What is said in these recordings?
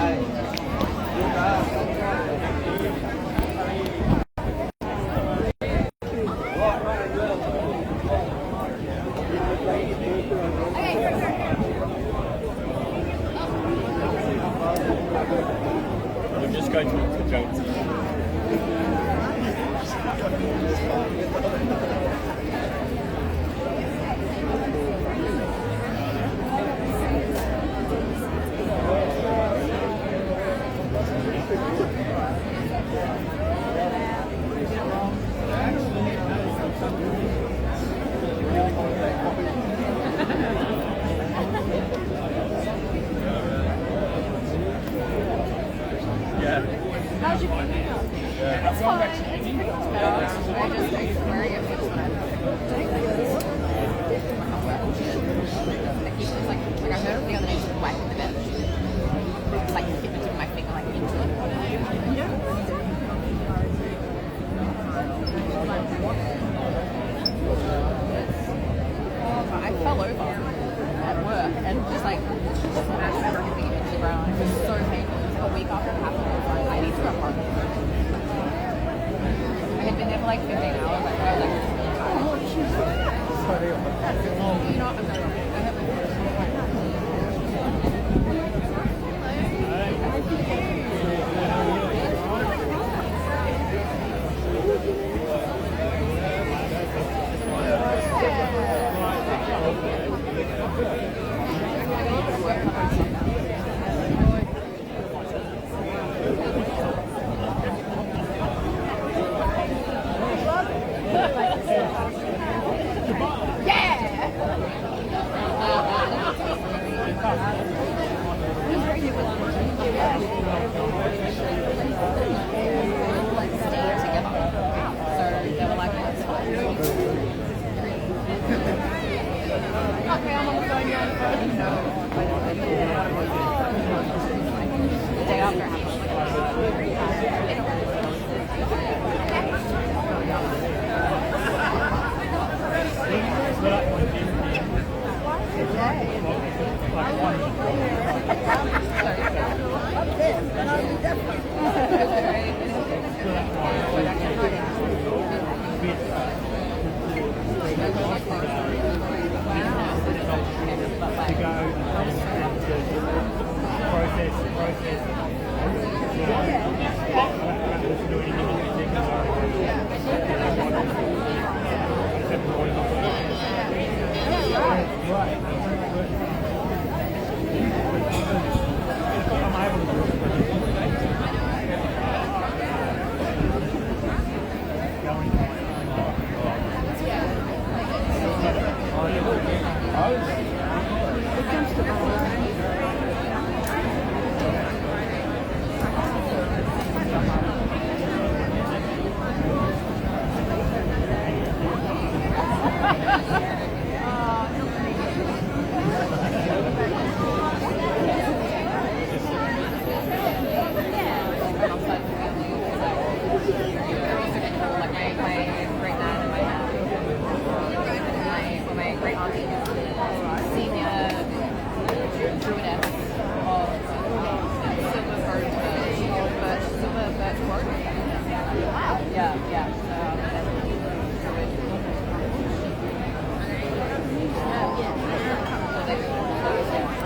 We'll just go to Jones. How's your feet? Yeah. It's fine. It's pretty much better. I just wearing it feels fine. Like I heard the other day just whacking the bench. Like hitting my finger like into it. I fell over at work and just like smashed everything into the ground. It was so painful. A week after it happened, I was like, I need to go home. I had been there for like 15 hours. Like, I was like, oh, you know what? I'm going to I have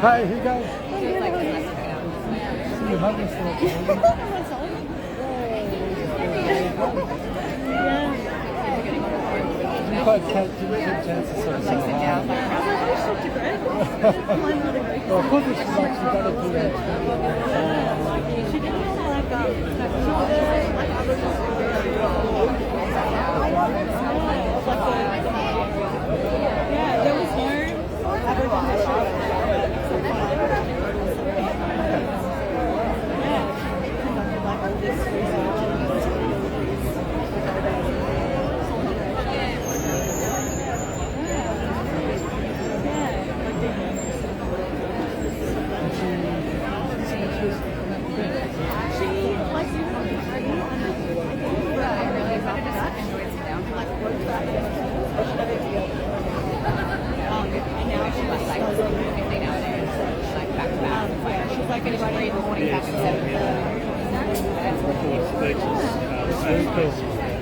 Hi, here you go. Your mother's quite chance to sort of sit down. Well, of course, it's like she got to do that. She didn't like yeah, there was no advertising.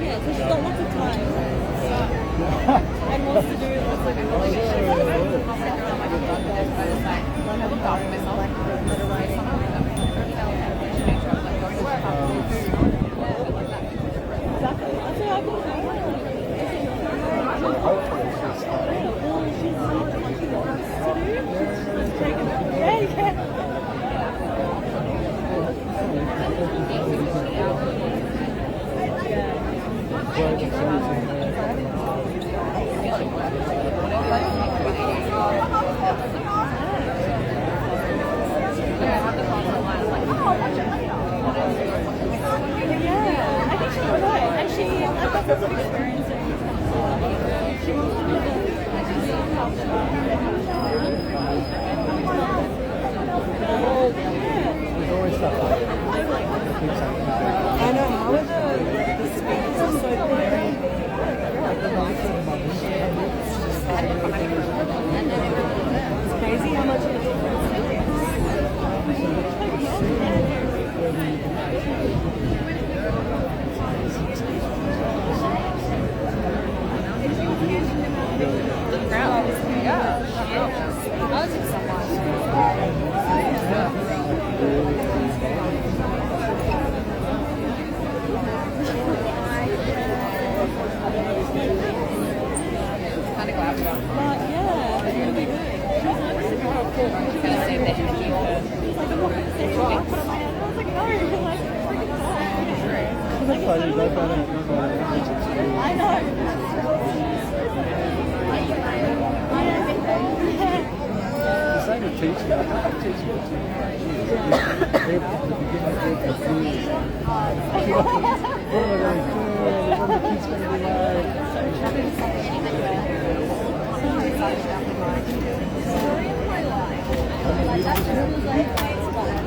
Yeah, so she's got lots of time. And wants to do lots of exactly. That's what I've been doing. I think she would. And she has lots of experience. She wants to do There's always stuff like that. I know. How are the speakers are so very. It's crazy how much of a difference it I The same with teaching. I can't teach you to the beginning of the confused. What am I going to do? What are the kids going to be like?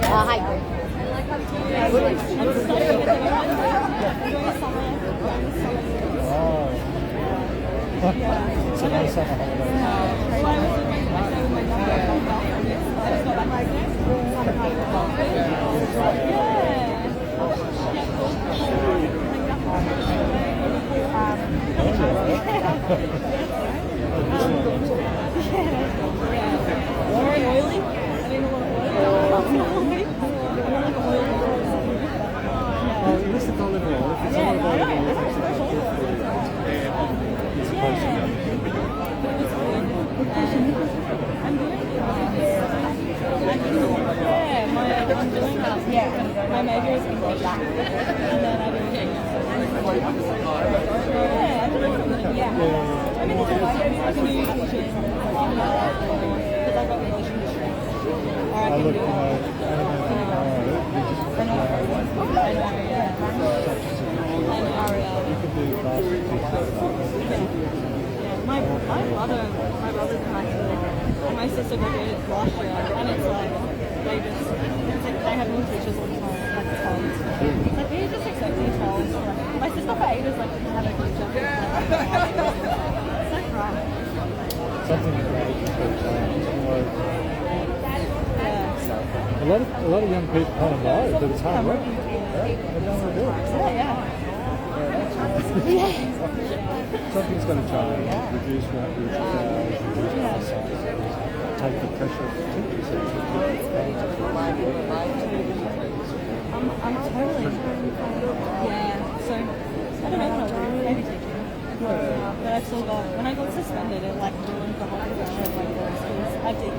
Hi. It's a nice summer holiday. Very oily. I didn't want oil. Oh, you missed the olive oil. If it's olive oil, it's actually supposed to go. My major is English. And then I do I mean, it's a new teaching. Because I got relationships. Or I can do my brother's in high school, and my sister graduated last year, and it's like they have new teachers all the time, like it's hard. It's like they just accept these roles. My sister for 8 is like had a teacher. It's like right. Something about it is going to change. A lot of young people kind of know that it's hard work. They don't want to do it. Something's going to change. Reduce reduce hours, reduce take the pressure off the teachers. I'm totally. So I don't know what I'll do. Maybe teaching. But I've still got. When I got suspended, it like ruined the whole progression of like the schools. I did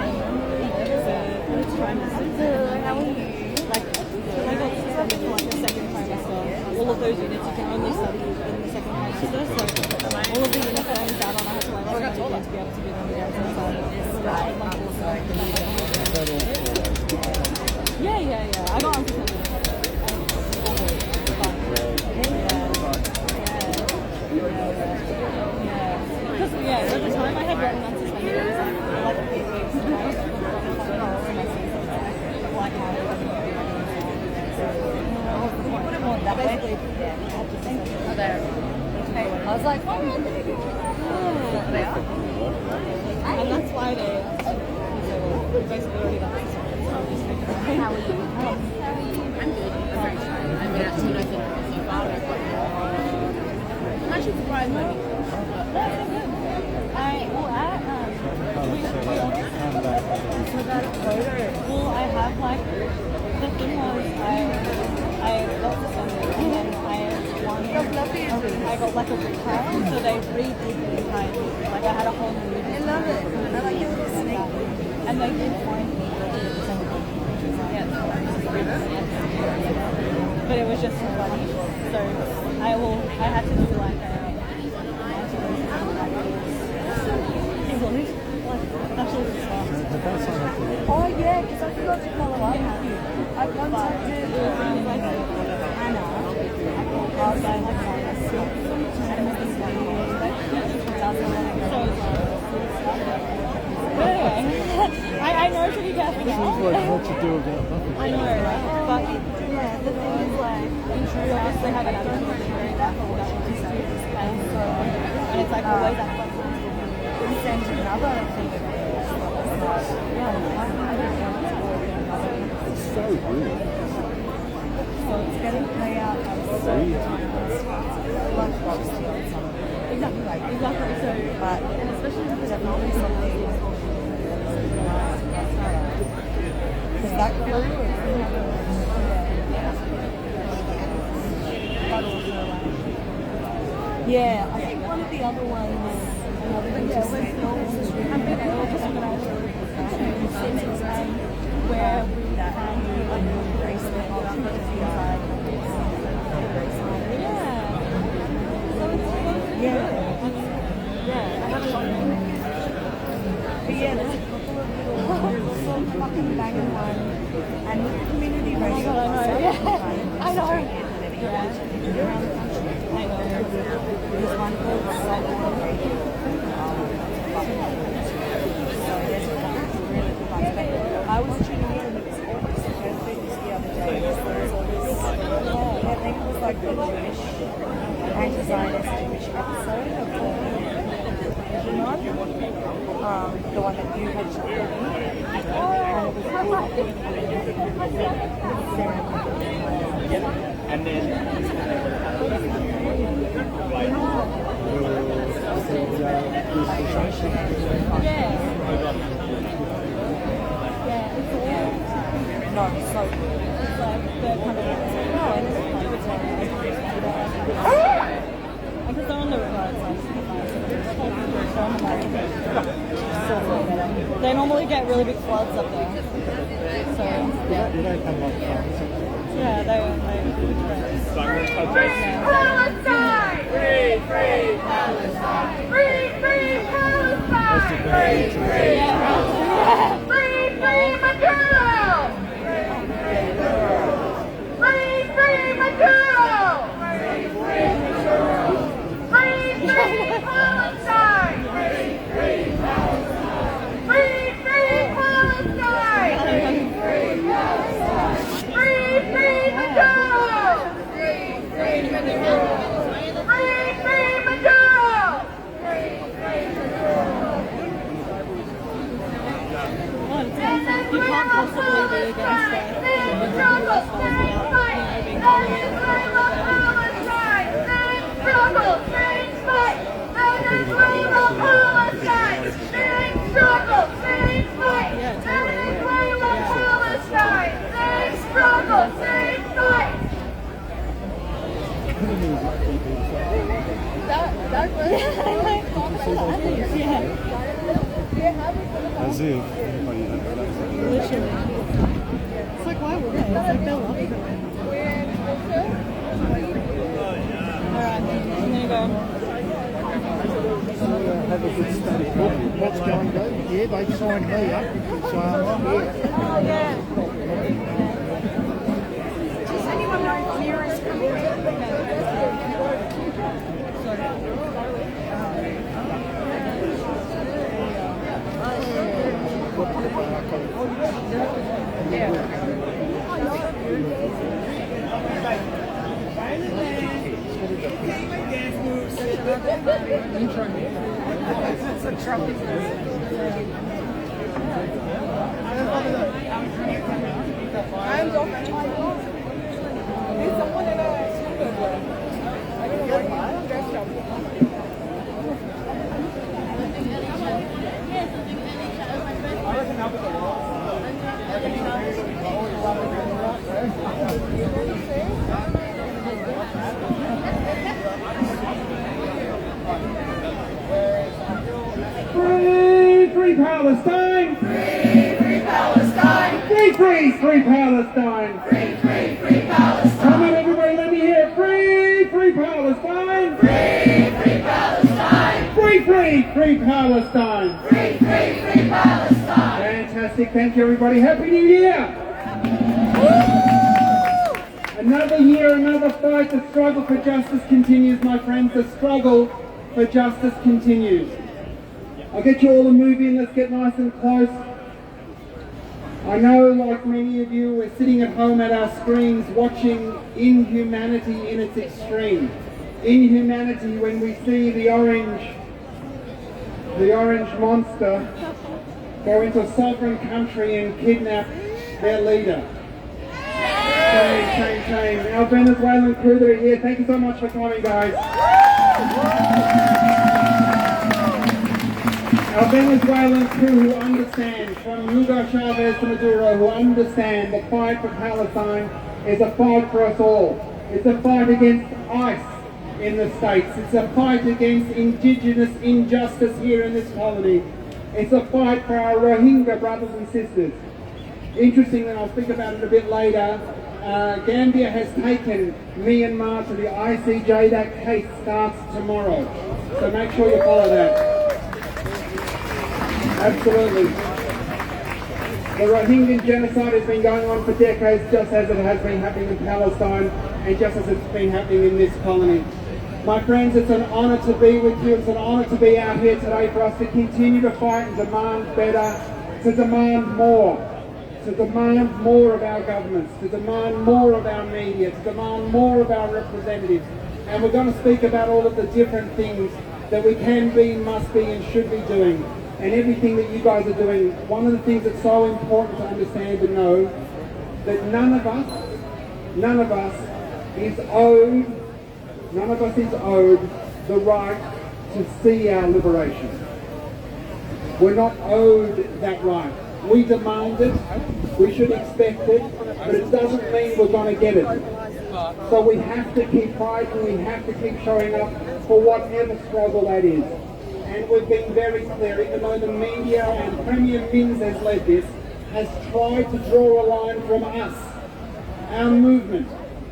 it's trimester. How are you? Like when I got suspended for like the second trimester, all of those units you can only study in the second trimester. So all of the units that I was out on, I had to like study again to be able to do them again. Yeah. I got unsuspended. Because at the time I had gotten unsuspended, it was like 8 weeks, right? I was like, and that's why they basically already got this. How are you? Like, the thing was, I got suspended and then I won. I got like a retrial, so they redid the entire thing. Like, I had a whole new. I love it. I like your little snake. And they did find me. But it was just so funny. So I had to do like a actually Oh yeah, because I forgot to follow up. I contacted Anna. But anyway, I know to be careful now. Seems like what to do about nothing. I know, but yeah, the thing is like, you obviously have an attitude to be very careful about what you say, and it's like always that flexible. We sent another thing. It's so weird. So it's getting played out as so much obviously on something. Exactly. So, But and especially because I've not been something is that clue? Yeah, I think one of the other ones another thing just where we that bracelet on the inside. Yeah, I have a lot of But yeah, there's a couple of little some fucking banging one and with the community radio. I know. There's one called Melbourne Radio. So there's a couple of really good ones. But I was tuning in and it was almost perfect the other day. There was all this, I think it was like the Jewish anti-Zionist Jewish episode of the one, the one that you had shown me. And it was And then no, so good. It's like the kind of because they're on the river, it's like they normally get really big floods up there. So You don't come up yeah, they so I'm going to touch Palestine! Free, free Palestine! Free, free Palestine! Free, free Palestine! Free, free Maduro! Free, free Maduro! Free, free Palestine! Free, free Palestine! Free, free Palestine! Free, free Maduro! Free, free Maduro! Free, free Maduro! Free, free Maduro! you can't possibly be against it. as if anybody had Literally. It's like, why would they? It's like they're lucky. Alright, I'm gonna go. have a good study. What's going on here? They signed me up, so I'm here. Oh, yeah. Does anyone know if Mira's coming? It's a trumpet. I'm going to There's someone in a I don't know why I'm dressed up. I reckon I'll put the wall. free, free Palestine. Free, free, free Palestine. Come on, everybody, let me hear it. Free, free Palestine. Free, free Palestine. Free, free, free Palestine. Free, free, free Palestine. Fantastic. Thank you, everybody. Happy New Year. Another year, another fight. The struggle for justice continues, my friends. The struggle for justice continues. I'll get you all a movie and let's get nice and close. I know, like many of you, we're sitting at home at our screens watching inhumanity in its extreme. Inhumanity when we see the orange monster go into a sovereign country and kidnap their leader. Shame, shame, shame. Our Venezuelan crew that are here, thank you so much for coming, guys. Our Venezuelan crew who understand, from Hugo Chavez to Maduro, who understand the fight for Palestine is a fight for us all. It's a fight against ICE in the States. It's a fight against indigenous injustice here in this colony. It's a fight for our Rohingya brothers and sisters. Interesting, and I'll speak about it a bit later, Gambia has taken Myanmar to the ICJ. That case starts tomorrow. So make sure you follow that. Absolutely. The Rohingya genocide has been going on for decades, just as it has been happening in Palestine and just as it's been happening in this colony. My friends, it's an honour to be with you. It's an honour to be out here today for us to continue to fight and demand better, to demand more of our governments, to demand more of our media, to demand more of our representatives. And we're going to speak about all of the different things that we can be, must be and should be doing. And everything that you guys are doing. One of the things that's so important to understand and know, that none of us is owed the right to see our liberation. We're not owed that right. We demand it, we should expect it, but it doesn't mean we're going to get it. So we have to keep fighting, we have to keep showing up for whatever struggle that is. And we've been very clear, even though the media and Premier Minns has led this, has tried to draw a line from us, our movement,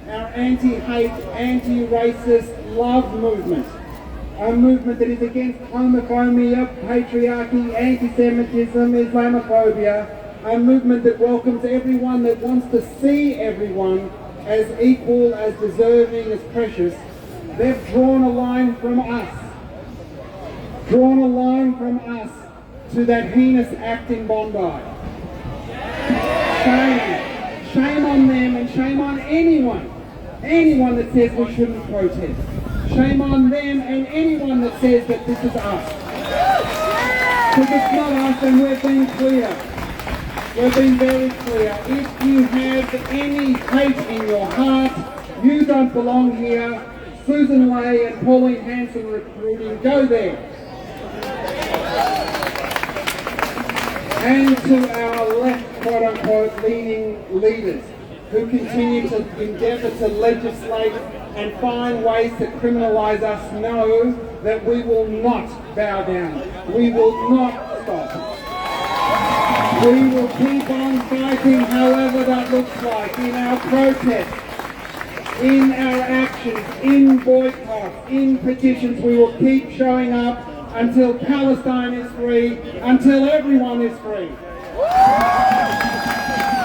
our anti-hate, anti-racist love movement, a movement that is against homophobia, patriarchy, anti-Semitism, Islamophobia, a movement that welcomes everyone, that wants to see everyone as equal, as deserving, as precious. They've drawn a line from us. Drawn a line from us to that heinous act in Bondi. Shame. Shame on them and shame on anyone that says we shouldn't protest. Shame on them and anyone that says that this is us. Because it's not us, and we've been clear. We've been very clear. If you have any hate in your heart, you don't belong here. Susan Way and Pauline Hanson recruiting, go there. And to our left, quote-unquote, leaning leaders who continue to endeavour to legislate and find ways to criminalise us, know that we will not bow down. We will not stop. We will keep on fighting however that looks like, in our protests, in our actions, in boycotts, in petitions. We will keep showing up until Palestine is free, until everyone is free.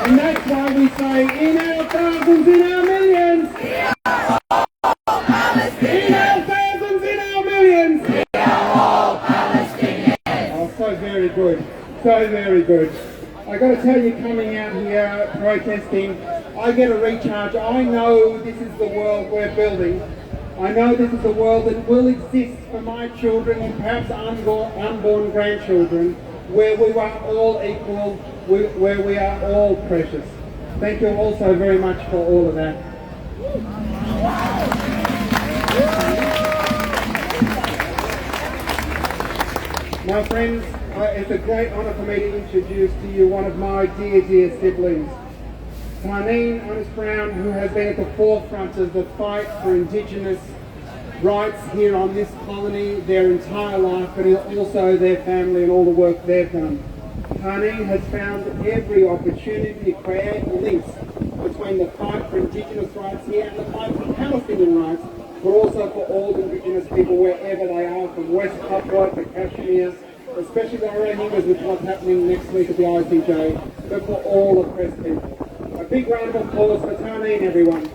And that's why we say, in our thousands, in our millions, in our thousands, in our millions, we are all Palestinians. Oh, so very good. So very good. I got to tell you, coming out here protesting, I get a recharge. I know this is the world we're building. I know this is a world that will exist for my children and perhaps unborn grandchildren, where we are all equal, where we are all precious. Thank you all so very much for all of that. My friends, it's a great honour for me to introduce to you one of my dear, dear siblings. Naarm Brown, who has been at the forefront of the fight for Indigenous rights here on this colony their entire life, but also their family and all the work they've done. Naarm has found every opportunity to create links between the fight for Indigenous rights here and the fight for Palestinian rights, but also for all Indigenous people wherever they are, from West Papua to Kashmir, especially the Rohingyas with what's happening next week at the ICJ, but for all oppressed people. A big round of applause for Naarm, everyone.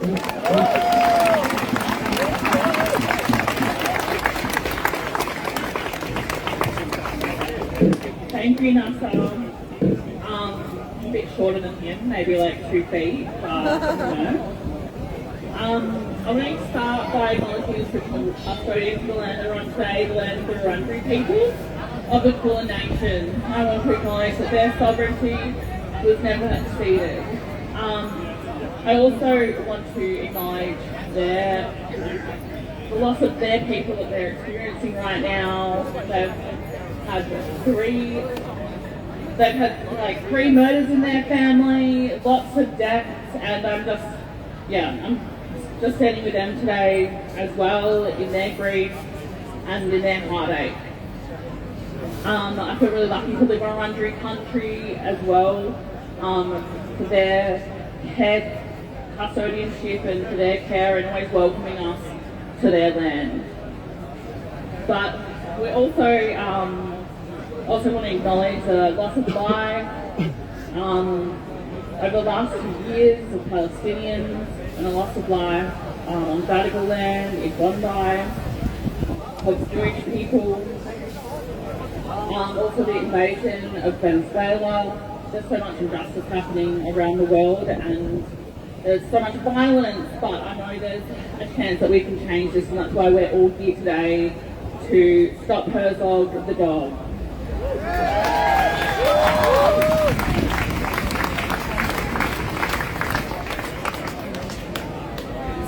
Thank you, Naarm. A bit shorter than him, maybe like 2 feet, but I don't know. I want to start by acknowledging the custodians of the land that are on today, the land of the Wurundjeri people of the Kulin Nation. I want to acknowledge that their sovereignty was never ceded. I also want to acknowledge the loss of their people that they're experiencing right now. They've had like 3 murders in their family, lots of deaths, and I'm just standing with them today as well in their grief and in their heartache. I feel really lucky to live in a Wurundjeri country as well, for their head custodianship and for their care and always welcoming us to their land. But we also want to acknowledge the loss of life over the last 2 years of Palestinians and the loss of life on Gadigal land, in Bondi, of Jewish people, also the invasion of Venezuela. There's so much injustice happening around the world and there's so much violence, but I know there's a chance that we can change this, and that's why we're all here today to stop Herzog the dog.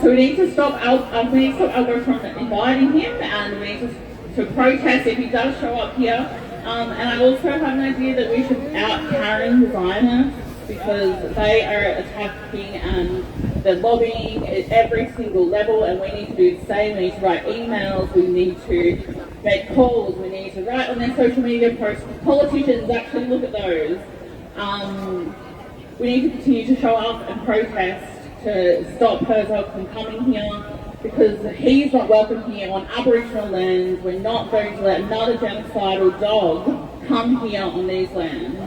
So we need to stop Algo from inviting him, and we need to protest if he does show up here. And I also have an idea that we should out Karen the Zionists, because they are attacking and they're lobbying at every single level, and we need to do the same. We need to write emails, we need to make calls, we need to write on their social media posts. Politicians actually look at those. We need to continue to show up and protest to stop Herzog from coming here, because he's not welcome here on Aboriginal lands. We're not going to let another genocidal dog come here on these lands.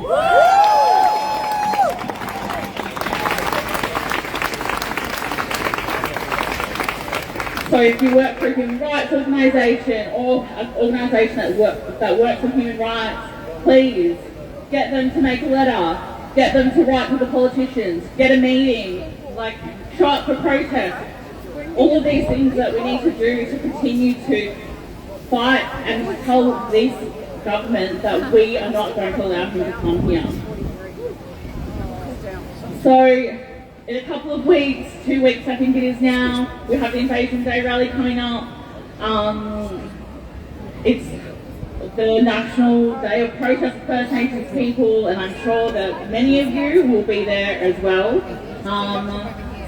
So if you work for a human rights organisation or an organisation that works for human rights, please get them to make a letter, get them to write to the politicians, get a meeting, show up for protest. All of these things that we need to do to continue to fight and tell this government that we are not going to allow him to come here. So in a couple of weeks, 2 weeks I think it is now, we have the Invasion Day rally coming up. It's the National Day of Protest for First Nations people, and I'm sure that many of you will be there as well.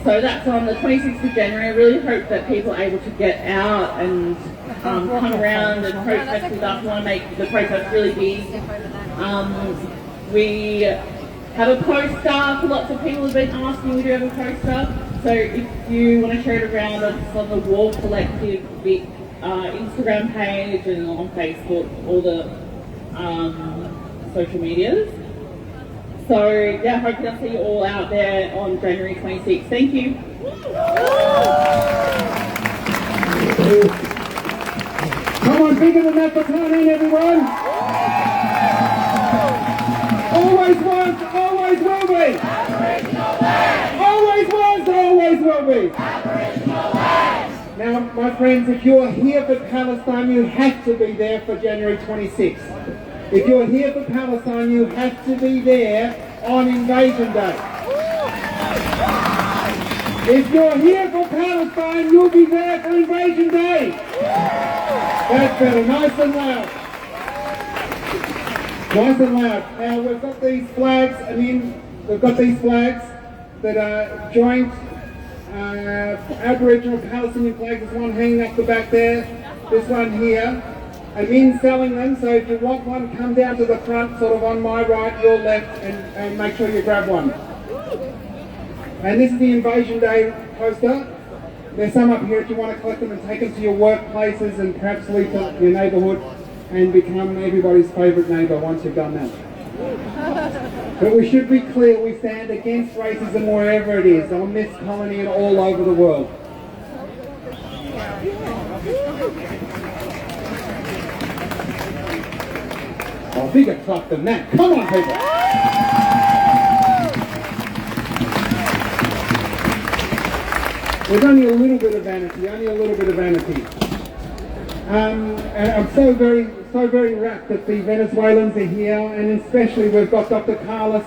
So that's on the 26th of January. I really hope that people are able to get out and come around and protest with us. We want to make the protest really big. We have a poster, lots of people have been asking. We do have a poster. So if you want to share it around, it's on the War Collective Instagram page and on Facebook, all the social medias. So yeah, hoping to see you all out there on January 26th. Thank you. Come on, bigger than that for Naarm, everyone. Always was, always will be. Aboriginal land. Always was, always will be. Aboriginal land. Now, my friends, if you're here for Palestine, you have to be there for January 26th. If you're here for Palestine, you have to be there on Invasion Day. If you're here for Palestine, you'll be there for Invasion Day. That's better, nice and loud. Nice and loud. Now we've got these flags, that are joint Aboriginal Palestinian flags. There's one hanging up the back there. This one here. men selling them, so if you want one, come down to the front, sort of on my right, your left, and make sure you grab one. And this is the Invasion Day poster. There's some up here if you want to collect them and take them to your workplaces and perhaps leave to your neighbourhood and become everybody's favourite neighbour once you've done that. But we should be clear, we stand against racism wherever it is, on this colony and all over the world. Oh, bigger clap than that. Come on, people. There's only a little bit of vanity, and I'm so very rapt that the Venezuelans are here, and especially we've got Dr. Carlos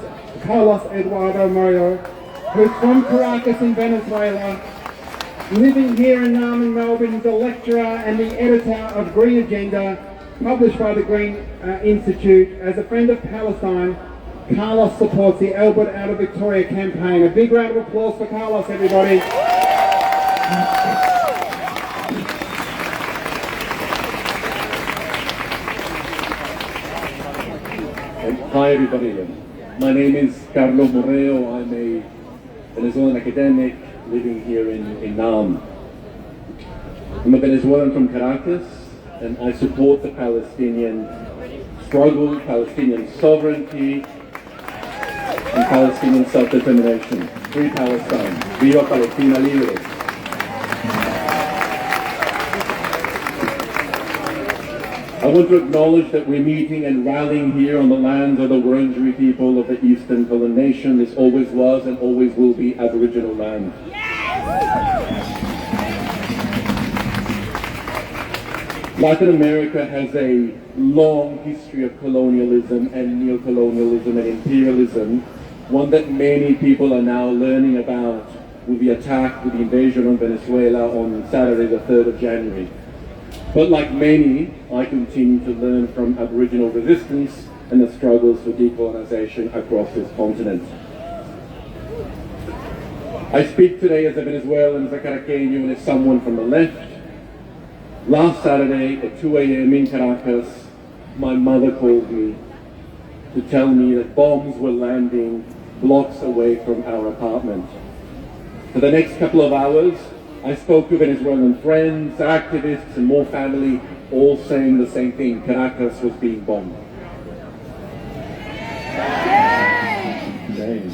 Eduardo Mario, who's from Caracas in Venezuela, living here in Naarm in Melbourne. He's a lecturer and the editor of Green Agenda, published by the Green Institute. As a friend of Palestine, Carlos supports the Albert Out of Victoria campaign. A big round of applause for Carlos, everybody. Hi everybody, my name is Carlos Moreo. I'm a Venezuelan academic living here in Naarm. I'm a Venezuelan from Caracas, and I support the Palestinian struggle, Palestinian sovereignty, and Palestinian self-determination. Free Palestine. Viva Palestina Libre. I want to acknowledge that we're meeting and rallying here on the lands of the Wurundjeri people of the Eastern Kulin Nation. This always was and always will be Aboriginal land. Latin America has a long history of colonialism and neocolonialism and imperialism, one that many people are now learning about with the attack, with the invasion of Venezuela on Saturday the 3rd of January. But like many, I continue to learn from Aboriginal resistance and the struggles for decolonization across this continent. I speak today as a Venezuelan, as a Caraqueño, and as someone from the left. Last Saturday at 2 a.m. in Caracas, my mother called me to tell me that bombs were landing blocks away from our apartment. For the next couple of hours, I spoke to Venezuelan friends, activists, and more family, all saying the same thing: Caracas was being bombed. Shame.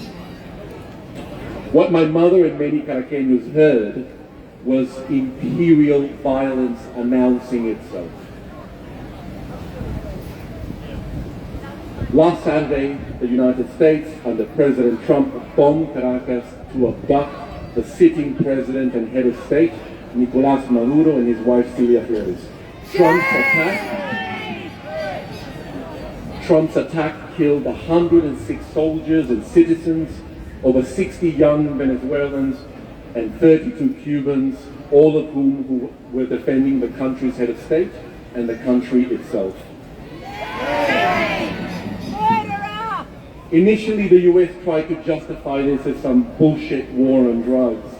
What my mother and many Caraqueños heard was imperial violence announcing itself. Last Saturday, the United States, under President Trump, bombed Caracas to abduct the sitting president and head of state, Nicolás Maduro, and his wife, Celia Flores. Trump's attack killed 106 soldiers and citizens, over 60 young Venezuelans, and 32 Cubans, all of whom were defending the country's head of state and the country itself. Initially, the US tried to justify this as some bullshit war on drugs.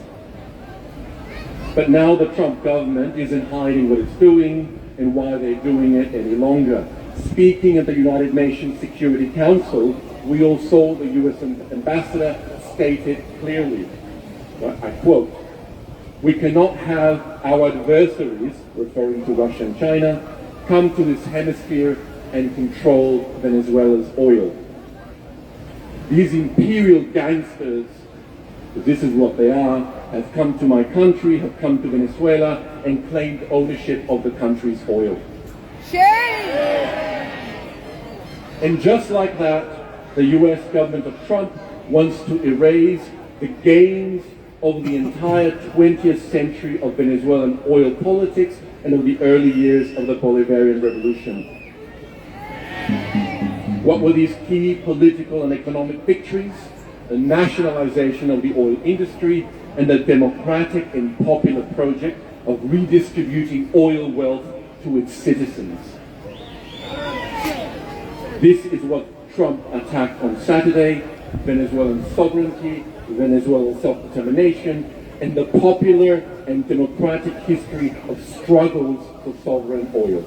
But now the Trump government isn't hiding what it's doing and why they're doing it any longer. Speaking at the United Nations Security Council, we all saw the US ambassador state it clearly. I quote, "We cannot have our adversaries," referring to Russia and China, "come to this hemisphere and control Venezuela's oil. These imperial gangsters," this is what they are, "have come to my country, have come to Venezuela, and claimed ownership of the country's oil." Shame! And just like that, the US government of Trump wants to erase the gains of the entire 20th century of Venezuelan oil politics and of the early years of the Bolivarian Revolution. What were these key political and economic victories? The nationalization of the oil industry and the democratic and popular project of redistributing oil wealth to its citizens. This is what Trump attacked on Saturday: Venezuelan sovereignty, Venezuelan self-determination, and the popular and democratic history of struggles for sovereign oil.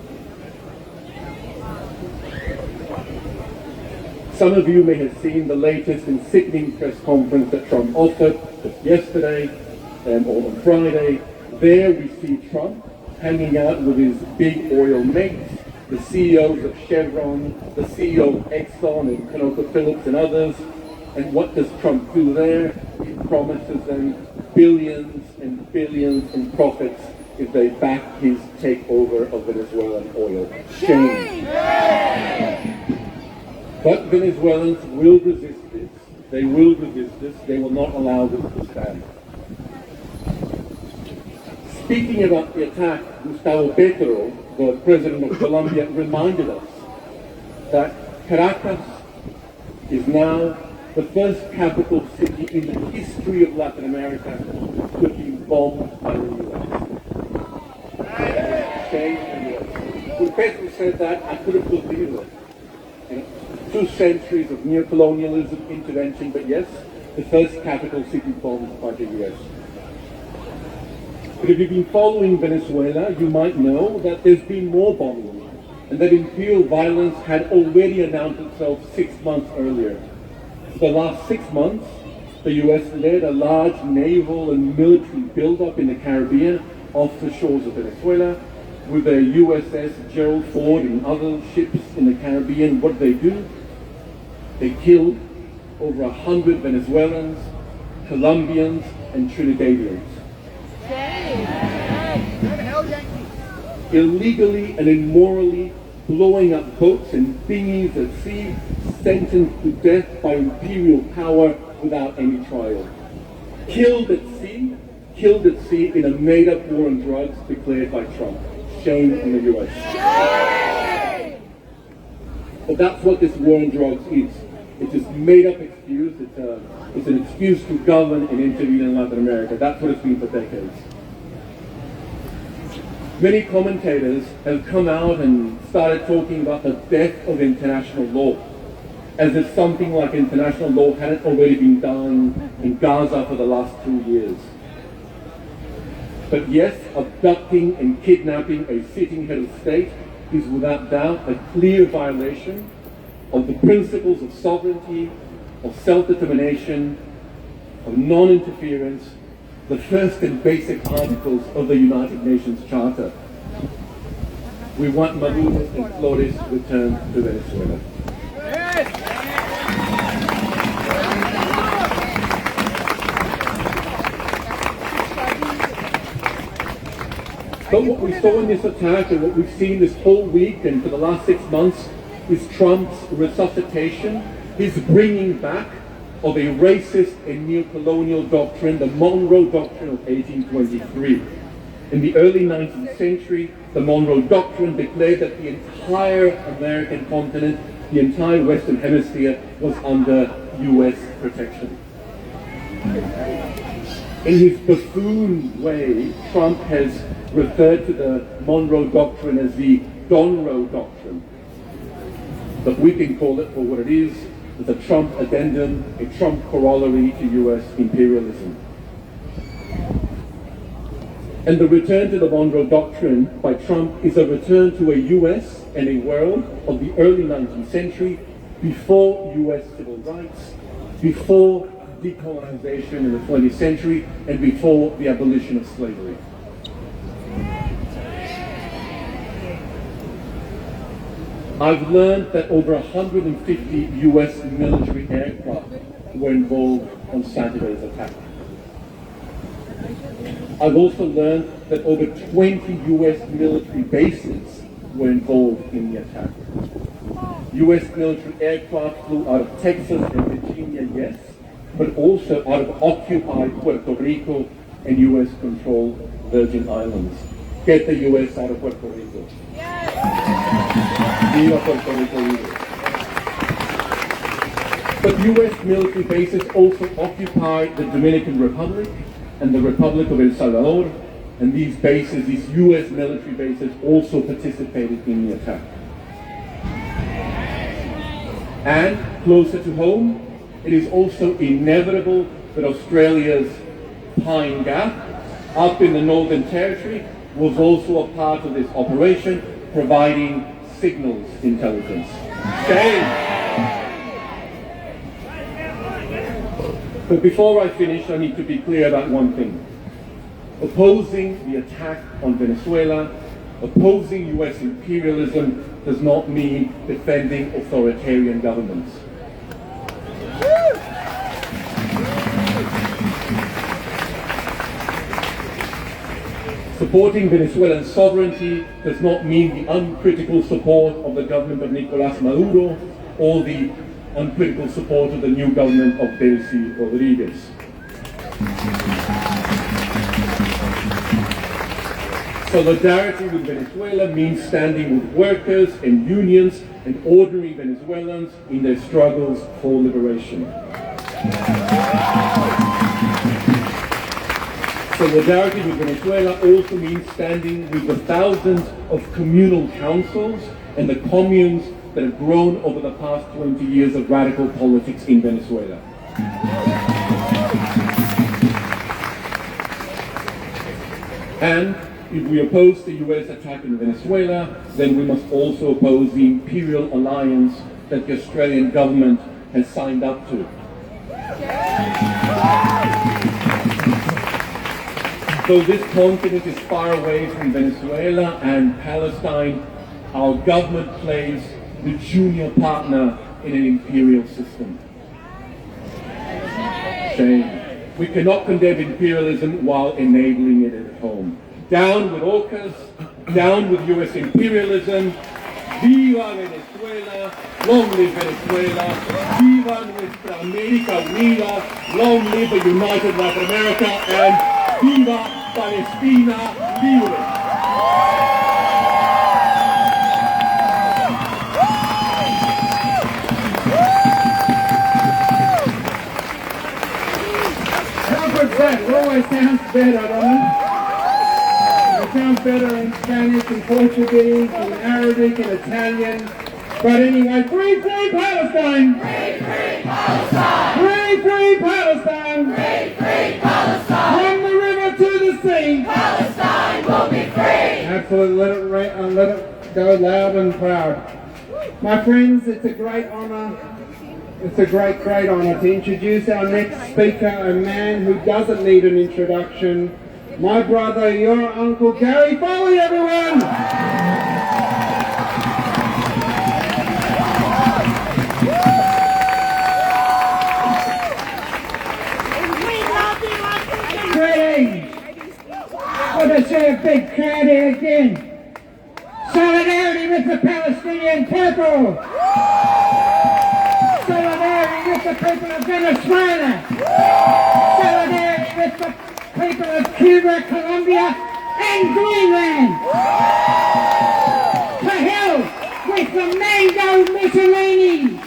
Some of you may have seen the latest and sickening press conference that Trump offered just yesterday or on Friday. There we see Trump hanging out with his big oil mates, the CEOs of Chevron, the CEO of Exxon and ConocoPhillips and others. And what does Trump do there? He promises them billions and billions in profits if they back his takeover of Venezuelan oil. Shame. But Venezuelans will resist this. They will resist this. They will not allow this to stand. Speaking about the attack, Gustavo Petro, the president of Colombia, reminded us that Caracas is now the first capital city in the history of Latin America to be bombed by the US. Shame on the US. When Petro said that, I couldn't believe it. 2 centuries of neocolonialism intervention, but yes, the first capital city bombed by the US. But if you've been following Venezuela, you might know that there's been more bombing, and that imperial violence had already announced itself 6 months earlier. For the last 6 months, the US led a large naval and military buildup in the Caribbean off the shores of Venezuela, with the USS Gerald Ford and other ships in the Caribbean. What did they do? They killed over 100 Venezuelans, Colombians, and Trinidadians. Illegally and immorally blowing up boats and dinghies at sea, sentenced to death by imperial power without any trial. Killed at sea in a made-up war on drugs declared by Trump. Shame on the US. Shame! But that's what this war on drugs is. It's this made-up excuse. It's an excuse to govern and intervene in Latin America. That's what it's been for decades. Many commentators have come out and started talking about the death of international law, as if something like international law hadn't already been done in Gaza for the last 2 years. But yes, abducting and kidnapping a sitting head of state is without doubt a clear violation of the principles of sovereignty, of self-determination, of non-interference, the first and basic articles of the United Nations Charter. We want Maduro and Flores returned to Venezuela. But what we saw in this attack and what we've seen this whole week and for the last 6 months is Trump's resuscitation, his bringing back of a racist and neocolonial doctrine, the Monroe Doctrine of 1823. In the early 19th century, the Monroe Doctrine declared that the entire American continent, the entire Western Hemisphere, was under US protection. In his buffoon way, Trump has referred to the Monroe Doctrine as the Donroe Doctrine. But we can call it for what it is, as a Trump addendum, a Trump corollary to US imperialism. And the return to the Monroe Doctrine by Trump is a return to a US and a world of the early 19th century, before US civil rights, before decolonization in the 20th century, and before the abolition of slavery. I've learned that over 150 US military aircraft were involved on Saturday's attack. I've also learned that over 20 US military bases were involved in the attack. US military aircraft flew out of Texas and Virginia, yes, but also out of occupied Puerto Rico and US-controlled Virgin Islands. Get the US out of Puerto Rico. Viva Puerto Rico Libre. But US military bases also occupied the Dominican Republic and the Republic of El Salvador, and these bases, these US military bases, also participated in the attack. And closer to home, it is also inevitable that Australia's Pine Gap, up in the Northern Territory, was also a part of this operation, providing signals intelligence. Shame! But before I finish, I need to be clear about one thing. Opposing the attack on Venezuela, opposing US imperialism does not mean defending authoritarian governments. Supporting Venezuelan sovereignty does not mean the uncritical support of the government of Nicolás Maduro or the uncritical support of the new government of Delcy Rodriguez. Solidarity with Venezuela means standing with workers and unions and ordinary Venezuelans in their struggles for liberation. Solidarity with Venezuela also means standing with the thousands of communal councils and the communes that have grown over the past 20 years of radical politics in Venezuela. And if we oppose the US attack in Venezuela, then we must also oppose the imperial alliance that the Australian government has signed up to. Though this continent is far away from Venezuela and Palestine, our government plays the junior partner in an imperial system. Shame. We cannot condemn imperialism while enabling it at home. Down with AUKUS, down with US imperialism, viva Venezuela, long live Venezuela, viva nuestra América Unida, long live the United Latin America, and viva Palestina libre. It always sounds better, doesn't it? It sounds better in Spanish and Portuguese and Arabic and Italian. But anyway, free Palestine! Free Palestine! Free Palestine! Free Palestine! From the river to the sea! Palestine will be free! Absolutely, let it go loud and proud. My friends, it's a great honour. It's a great honour to introduce our next speaker, a man who doesn't need an introduction. My brother, your uncle, Gary Foley, everyone! Greetings! Good to see a big crowd here again. Solidarity with the Palestinian people! Solidarity with the people of Venezuela! Solidarity with the people of Cuba, Colombia, and Greenland! To hell with the Mango Mussolini!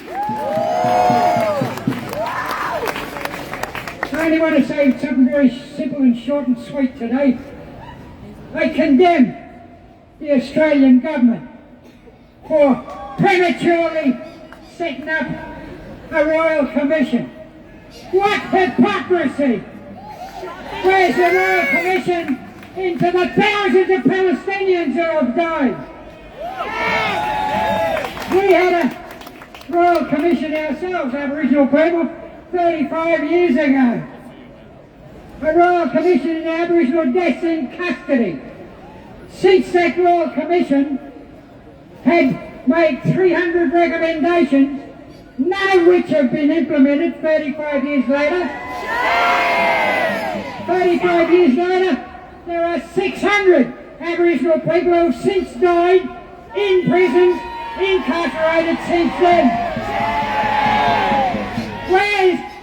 I only want to say something very simple and short and sweet today. I condemn the Australian government for prematurely setting up a royal commission. What hypocrisy! Where's the royal commission into the thousands of Palestinians who have died? We had a royal commission ourselves, Aboriginal people, 35 years ago. A royal commission in Aboriginal deaths in custody. Since that royal commission had made 300 recommendations, none of which have been implemented 35 years later. 35 years later, there are 600 Aboriginal people who have since died in prisons, incarcerated since then.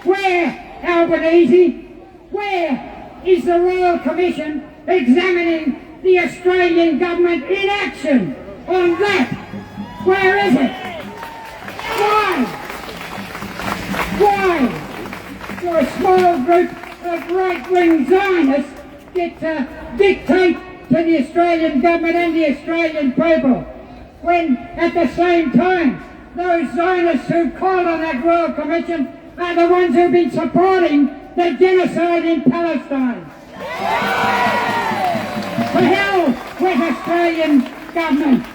Where, Albanese? Where is the Royal Commission examining the Australian government in action on that? Where is it? Why? Do a small group of right-wing Zionists get to dictate to the Australian government and the Australian people, when at the same time those Zionists who called on that Royal Commission are the ones who've been supporting the genocide in Palestine? To hell with Australian government,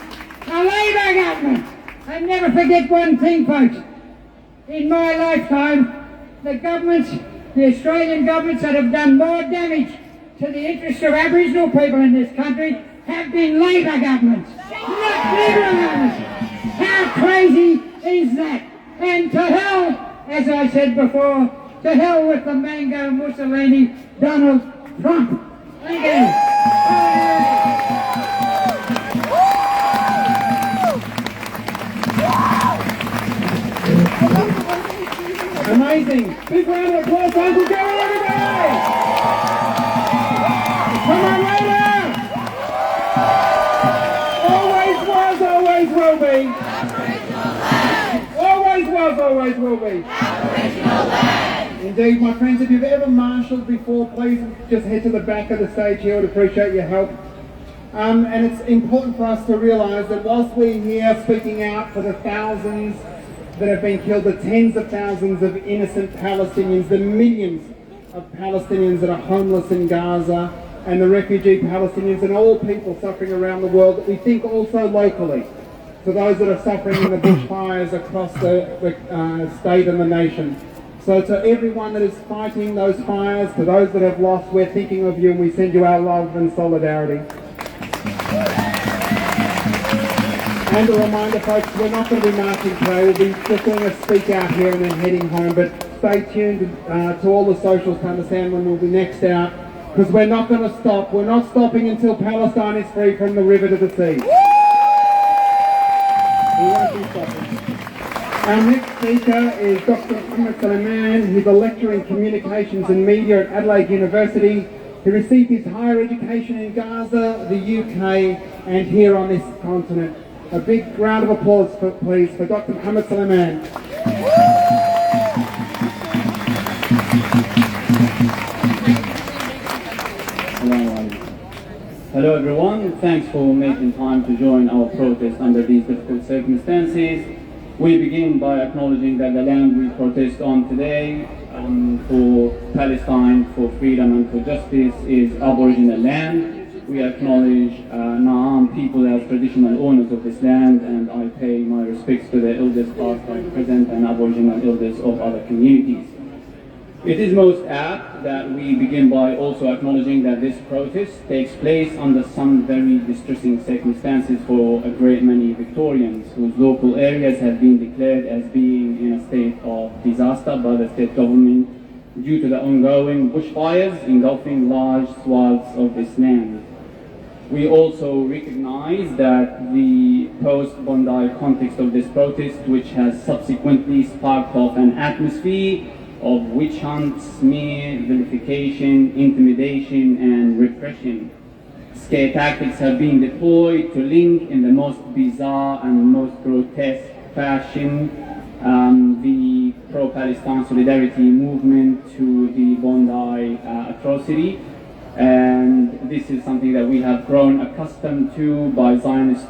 a Labor government. And never forget one thing, folks. In my lifetime, the governments the Australian governments that have done more damage to the interests of Aboriginal people in this country have been Labor governments, not Liberal governments. How crazy is that? And to hell, as I said before, to hell with the Mango Mussolini Donald Trump. Thank you. Amazing. Big round of applause for Uncle Gary, everybody. Come on, later. Always was, always will be. Always was, always will be. Indeed, my friends, if you've ever marshalled before, please just head to the back of the stage here. I would appreciate your help. And it's important for us to realise that whilst we're here speaking out for the thousands that have been killed, the tens of thousands of innocent Palestinians, the millions of Palestinians that are homeless in Gaza, and the refugee Palestinians and all people suffering around the world, that we think also locally to those that are suffering in the bushfires across the state and the nation. So to everyone that is fighting those fires, to those that have lost, we're thinking of you and we send you our love and solidarity. And a reminder, folks, we're not going to be marching today. We'll be just doing a speak out here and then heading home. But stay tuned to all the socials to understand when we'll be next out, because we're not going to stop. We're not stopping until Palestine is free from the river to the sea. We won't be stopping. Our next speaker is Dr. Mohammed Suleiman. He's a lecturer in communications and media at Adelaide University. He received his higher education in Gaza, the UK, and here on this continent. A big round of applause, please, for Dr. Mohammed Suleiman. Hello everyone, thanks for making time to join our protest under these difficult circumstances. We begin by acknowledging that the land we protest on today for Palestine, for freedom and for justice is Aboriginal land. We acknowledge Naarm people as traditional owners of this land, and I pay my respects to the elders past, present and Aboriginal elders of other communities. It is most apt that we begin by also acknowledging that this protest takes place under some very distressing circumstances for a great many Victorians whose local areas have been declared as being in a state of disaster by the state government due to the ongoing bushfires engulfing large swaths of this land. We also recognize that the post-Bondi context of this protest, which has subsequently sparked off an atmosphere of witch hunts, smear, vilification, intimidation and repression. Scare tactics have been deployed to link in the most bizarre and most grotesque fashion the pro-Palestine solidarity movement to the Bondi atrocity. And this is something that we have grown accustomed to by Zionist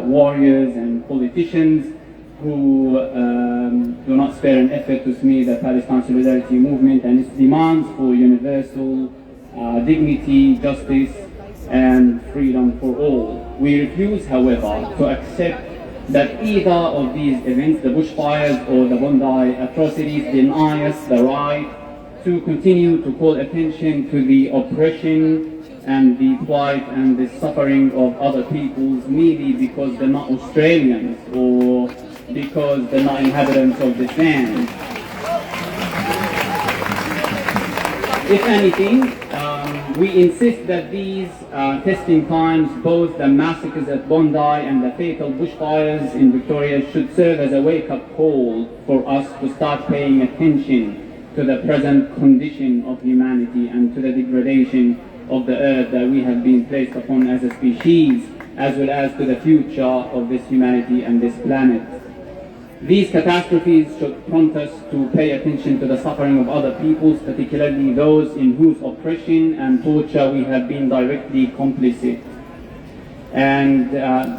warriors and politicians who do not spare an effort to smear the Palestine solidarity movement and its demands for universal dignity, justice and freedom for all. We refuse, however, to accept that either of these events, the bushfires or the Bondi atrocities, deny us the right to continue to call attention to the oppression and the plight and the suffering of other peoples merely because they're not Australians or because they're not inhabitants of this land. If anything, we insist that these testing times, both the massacres at Bondi and the fatal bushfires in Victoria, should serve as a wake-up call for us to start paying attention to the present condition of humanity and to the degradation of the earth that we have been placed upon as a species, as well as to the future of this humanity and this planet. These catastrophes should prompt us to pay attention to the suffering of other peoples, particularly those in whose oppression and torture we have been directly complicit, and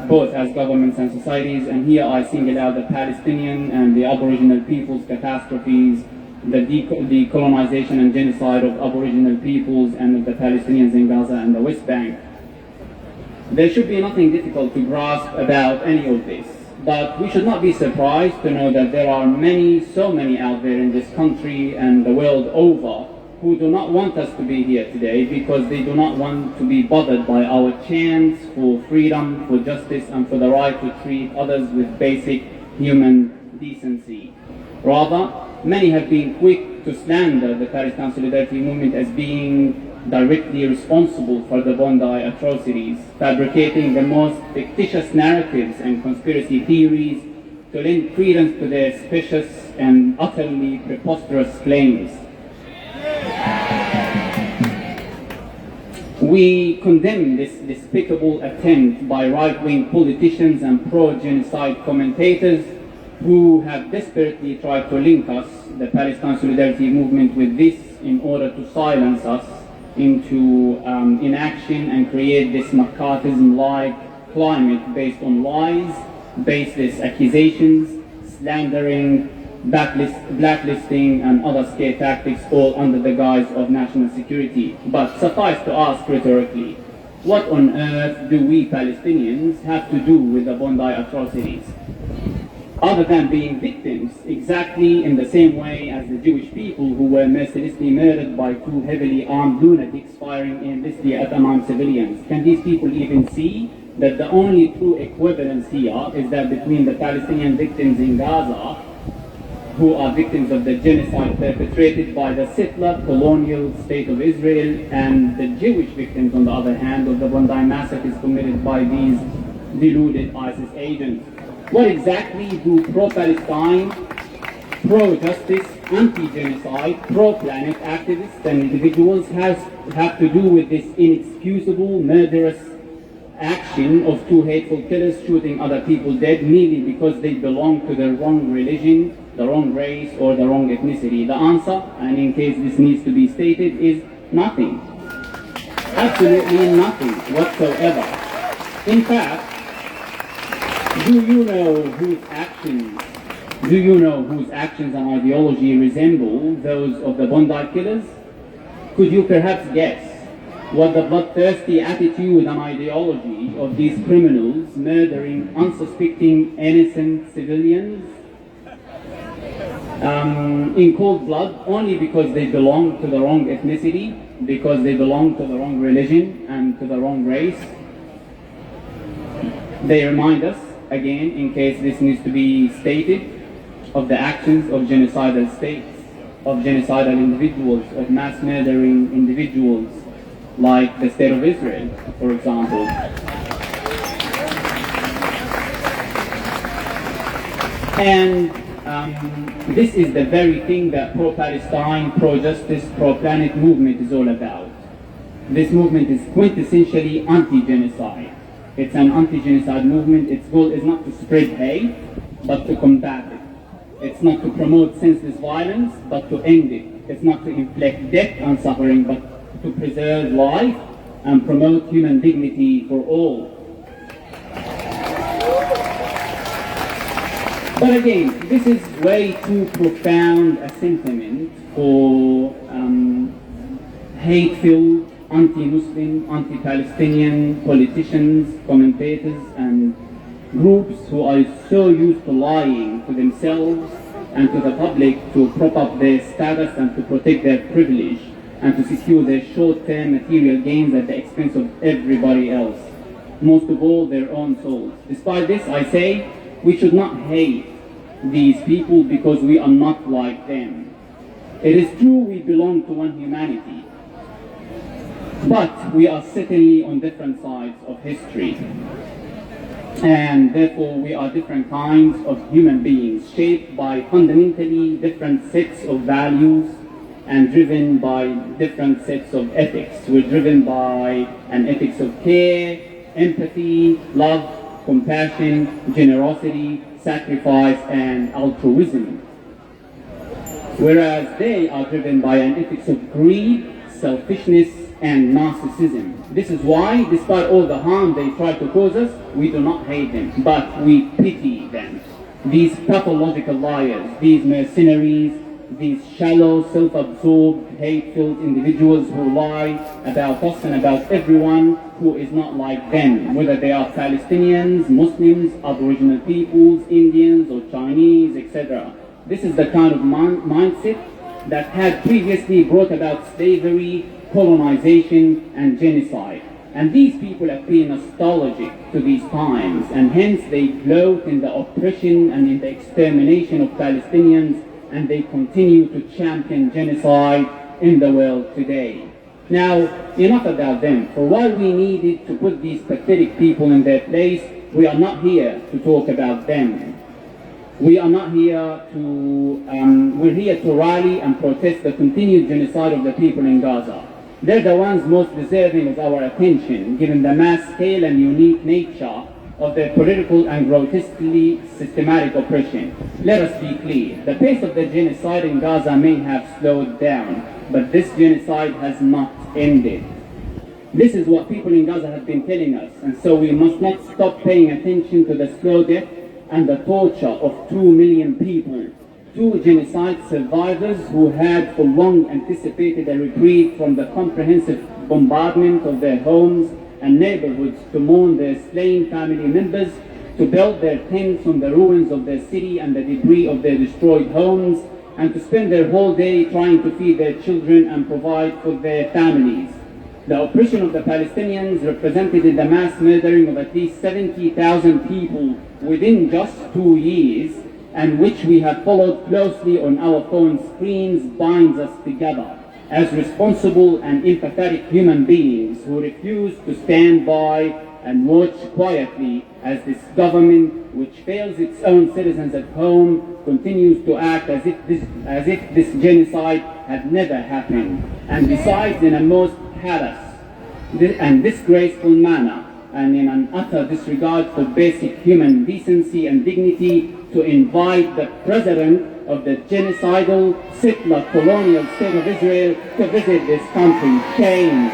both as governments and societies. And here I single out the Palestinian and the Aboriginal peoples' catastrophes, the decolonization and genocide of Aboriginal peoples and of the Palestinians in Gaza and the West Bank. There should be nothing difficult to grasp about any of this. But we should not be surprised to know that there are many, so many out there in this country and the world over who do not want us to be here today because they do not want to be bothered by our chants for freedom, for justice, and for the right to treat others with basic human decency. Rather, many have been quick to slander the Palestine Solidarity Movement as being directly responsible for the Bondi atrocities, fabricating the most fictitious narratives and conspiracy theories to lend credence to their specious and utterly preposterous claims. We condemn this despicable attempt by right-wing politicians and pro-genocide commentators who have desperately tried to link us, the Palestine Solidarity Movement, with this in order to silence us into inaction and create this McCarthyism-like climate based on lies, baseless accusations, slandering, blacklisting and other scare tactics, all under the guise of national security. But suffice to ask rhetorically, what on earth do we Palestinians have to do with the Bondi atrocities? Other than being victims, exactly in the same way as the Jewish people who were mercilessly murdered by two heavily armed lunatics firing aimlessly at unarmed civilians. Can these people even see that the only true equivalence here is that between the Palestinian victims in Gaza, who are victims of the genocide perpetrated by the settler colonial state of Israel, and the Jewish victims, on the other hand, of the Bondi massacres committed by these deluded ISIS agents? What exactly do pro-Palestine, pro-justice, anti-genocide, pro-planet activists and individuals have to do with this inexcusable, murderous action of two hateful killers shooting other people dead merely because they belong to the wrong religion, the wrong race, or the wrong ethnicity? The answer, and in case this needs to be stated, is nothing. Absolutely nothing whatsoever. In fact, do you know whose actions and ideology resemble those of the Bondi killers? Could you perhaps guess what the bloodthirsty attitude and ideology of these criminals murdering unsuspecting innocent civilians in cold blood only because they belong to the wrong ethnicity, because they belong to the wrong religion and to the wrong race? They remind us, again, in case this needs to be stated, of the actions of genocidal states, of genocidal individuals, of mass murdering individuals, like the state of Israel, for example. And this is the very thing that pro-Palestine, pro-justice, pro-planet movement is all about. This movement is quintessentially anti-genocide. It's an anti-genocide movement. Its goal is not to spread hate, but to combat it. It's not to promote senseless violence, but to end it. It's not to inflict death and suffering, but to preserve life and promote human dignity for all. But again, this is way too profound a sentiment for hate-filled, anti-Muslim, anti-Palestinian politicians, commentators, and groups who are so used to lying to themselves and to the public to prop up their status and to protect their privilege and to secure their short-term material gains at the expense of everybody else, most of all their own souls. Despite this, I say we should not hate these people because we are not like them. It is true we belong to one humanity, but we are certainly on different sides of history. And therefore we are different kinds of human beings, shaped by fundamentally different sets of values and driven by different sets of ethics. We're driven by an ethics of care, empathy, love, compassion, generosity, sacrifice, and altruism. Whereas they are driven by an ethics of greed, selfishness, and narcissism. This is why, despite all the harm they try to cause us, we do not hate them, but we pity them. These pathological liars, these mercenaries, these shallow, self-absorbed, hate-filled individuals who lie about us and about everyone who is not like them, whether they are Palestinians, Muslims, Aboriginal peoples, Indians or Chinese, etc. This is the kind of mindset that had previously brought about slavery, colonization, and genocide. And these people appear nostalgic to these times, and hence they gloat in the oppression and in the extermination of Palestinians, and they continue to champion genocide in the world today. Now, enough about them. For while we needed to put these pathetic people in their place, we are not here to talk about them. We are not here to, we're here to rally and protest the continued genocide of the people in Gaza. They're the ones most deserving of our attention, given the mass scale and unique nature of their political and grotesquely systematic oppression. Let us be clear, the pace of the genocide in Gaza may have slowed down, but this genocide has not ended. This is what people in Gaza have been telling us, and so we must not stop paying attention to the slow death and the torture of 2 million people. 2 genocide survivors who had for long anticipated a reprieve from the comprehensive bombardment of their homes and neighborhoods, to mourn their slain family members, to build their tents on the ruins of their city and the debris of their destroyed homes, and to spend their whole day trying to feed their children and provide for their families. The oppression of the Palestinians represented in the mass murdering of at least 70,000 people within just 2 years, and which we have followed closely on our phone screens, binds us together as responsible and empathetic human beings who refuse to stand by and watch quietly as this government, which fails its own citizens at home, continues to act as if this genocide had never happened, and besides in a most callous and disgraceful manner, and in an utter disregard for basic human decency and dignity, to invite the president of the genocidal, settler, colonial state of Israel to visit this country. Shame!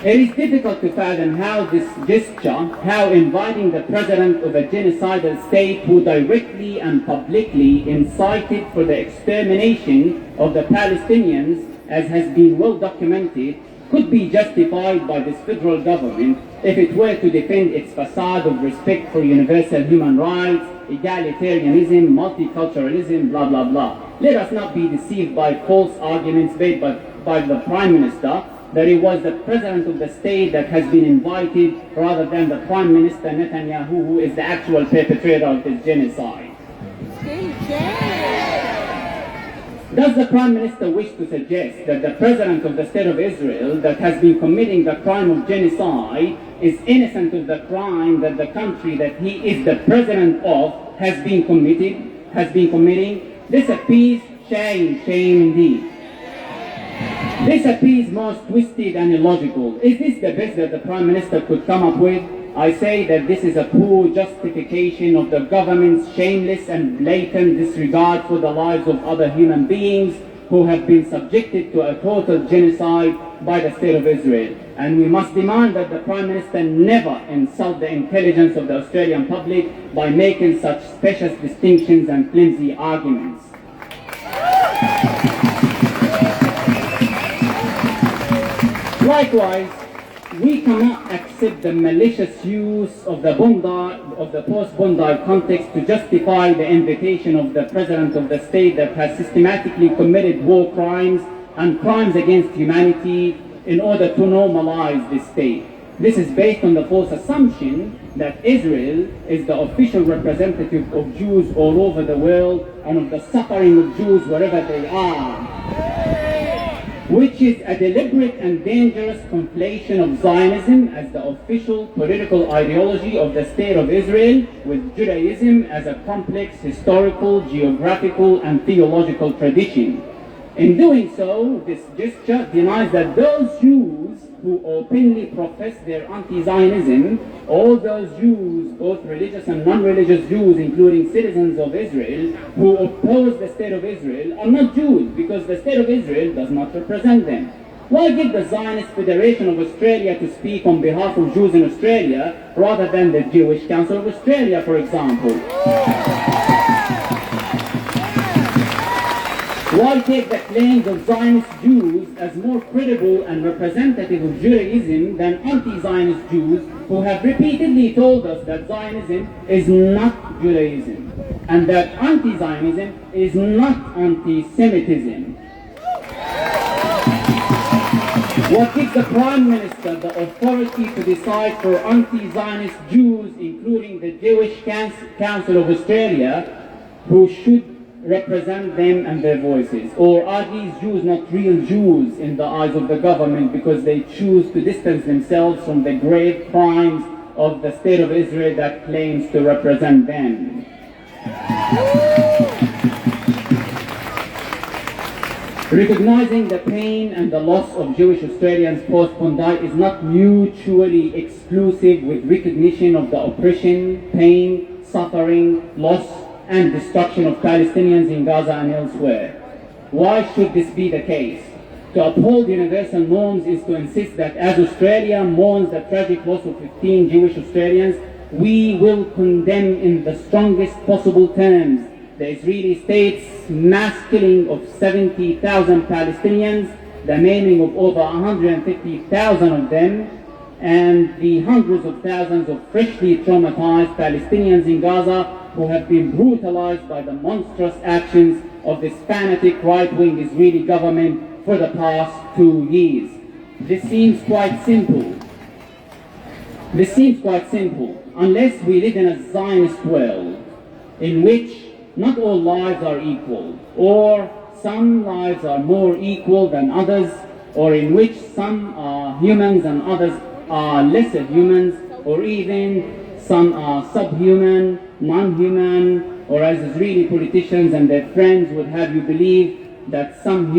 It is difficult to fathom how this gesture, how inviting the president of a genocidal state who directly and publicly incited for the extermination of the Palestinians, as has been well documented, could be justified by this federal government if it were to defend its facade of respect for universal human rights, egalitarianism, multiculturalism, blah, blah, blah. Let us not be deceived by false arguments made by the Prime Minister that it was the President of the state that has been invited rather than the Prime Minister Netanyahu, who is the actual perpetrator of this genocide. Does the Prime Minister wish to suggest that the President of the State of Israel that has been committing the crime of genocide is innocent of the crime that the country that he is the President of has been committing? This appears shame indeed. This appears most twisted and illogical. Is this the best that the Prime Minister could come up with? I say that this is a poor justification of the government's shameless and blatant disregard for the lives of other human beings who have been subjected to a total genocide by the State of Israel. And we must demand that the Prime Minister never insult the intelligence of the Australian public by making such specious distinctions and flimsy arguments. Likewise, we cannot accept the malicious use of the post-Bondi context to justify the invitation of the President of the state that has systematically committed war crimes and crimes against humanity in order to normalize this state. This is based on the false assumption that Israel is the official representative of Jews all over the world and of the suffering of Jews wherever they are, which is a deliberate and dangerous conflation of Zionism as the official political ideology of the State of Israel with Judaism as a complex historical, geographical, and theological tradition. In doing so, this gesture denies that those Jews who openly profess their anti-Zionism, all those Jews, both religious and non-religious Jews, including citizens of Israel, who oppose the State of Israel, are not Jews because the State of Israel does not represent them. Why get the Zionist Federation of Australia to speak on behalf of Jews in Australia rather than the Jewish Council of Australia, for example? Why take the claims of Zionist Jews as more credible and representative of Judaism than anti-Zionist Jews who have repeatedly told us that Zionism is not Judaism and that anti-Zionism is not anti-Semitism? What gives the Prime Minister the authority to decide for anti-Zionist Jews, including the Jewish Council of Australia, who should represent them and their voices? Or are these Jews not real Jews in the eyes of the government because they choose to distance themselves from the grave crimes of the State of Israel that claims to represent them? Recognizing the pain and the loss of Jewish Australians post-Bondi is not mutually exclusive with recognition of the oppression, pain, suffering, loss, and destruction of Palestinians in Gaza and elsewhere. Why should this be the case? To uphold universal norms is to insist that as Australia mourns the tragic loss of 15 Jewish Australians, we will condemn in the strongest possible terms the Israeli state's mass killing of 70,000 Palestinians, the maiming of over 150,000 of them, and the hundreds of thousands of freshly traumatized Palestinians in Gaza who have been brutalized by the monstrous actions of this fanatic right-wing Israeli government for the past 2 years. This seems quite simple. Unless we live in a Zionist world in which not all lives are equal, or some lives are more equal than others, or in which some are humans and others are lesser humans, or even some are subhuman, non-human, or as Israeli politicians and their friends would have you believe that some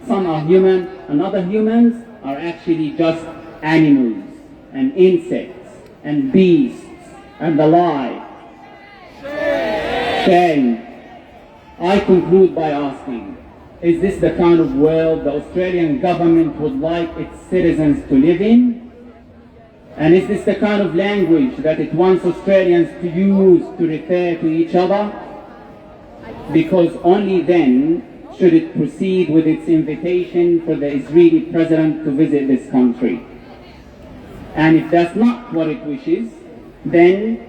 are human and other humans are actually just animals and insects and beasts and the like. Shame. I conclude by asking, is this the kind of world the Australian government would like its citizens to live in? And is this the kind of language that it wants Australians to use to refer to each other? Because only then should it proceed with its invitation for the Israeli president to visit this country. And if that's not what it wishes, then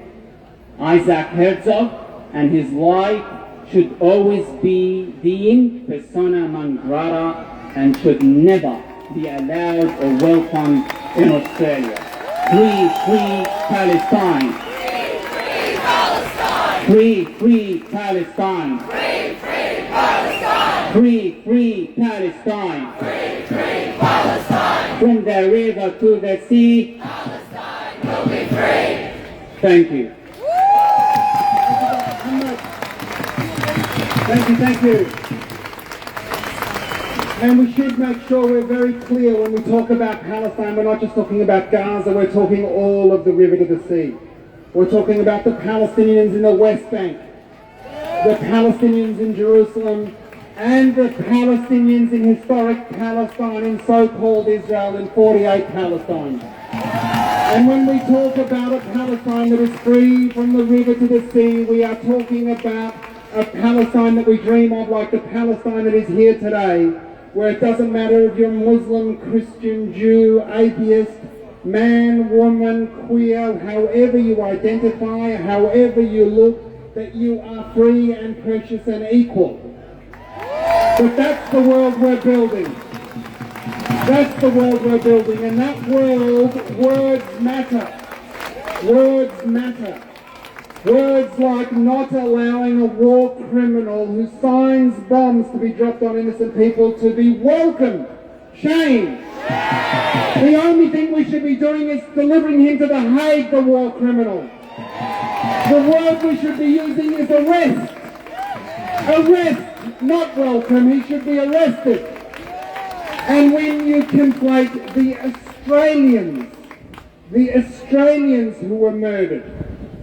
Isaac Herzog and his wife should always be deemed persona non grata and should never be allowed or welcomed in Australia. Free, free Palestine! Free, free Palestine! Free, free Palestine! Free, free Palestine! Free, free Palestine! From the river to the sea, Palestine will be free! thank you. Thank you. And we should make sure we're very clear when we talk about Palestine, we're not just talking about Gaza, we're talking all of the river to the sea. We're talking about the Palestinians in the West Bank, the Palestinians in Jerusalem, and the Palestinians in historic Palestine in so-called Israel in 48 Palestine. And when we talk about a Palestine that is free from the river to the sea, we are talking about a Palestine that we dream of, like the Palestine that is here today, where it doesn't matter if you're Muslim, Christian, Jew, atheist, man, woman, queer, however you identify, however you look, that you are free and precious and equal. But that's the world we're building. That's the world we're building. And that world, words matter. Words matter. Words like not allowing a war criminal who signs bombs to be dropped on innocent people to be welcomed. Shame. The only thing we should be doing is delivering him to The Hague, the war criminal. The word we should be using is arrest. Arrest, not welcome. He should be arrested. And when you conflate the Australians who were murdered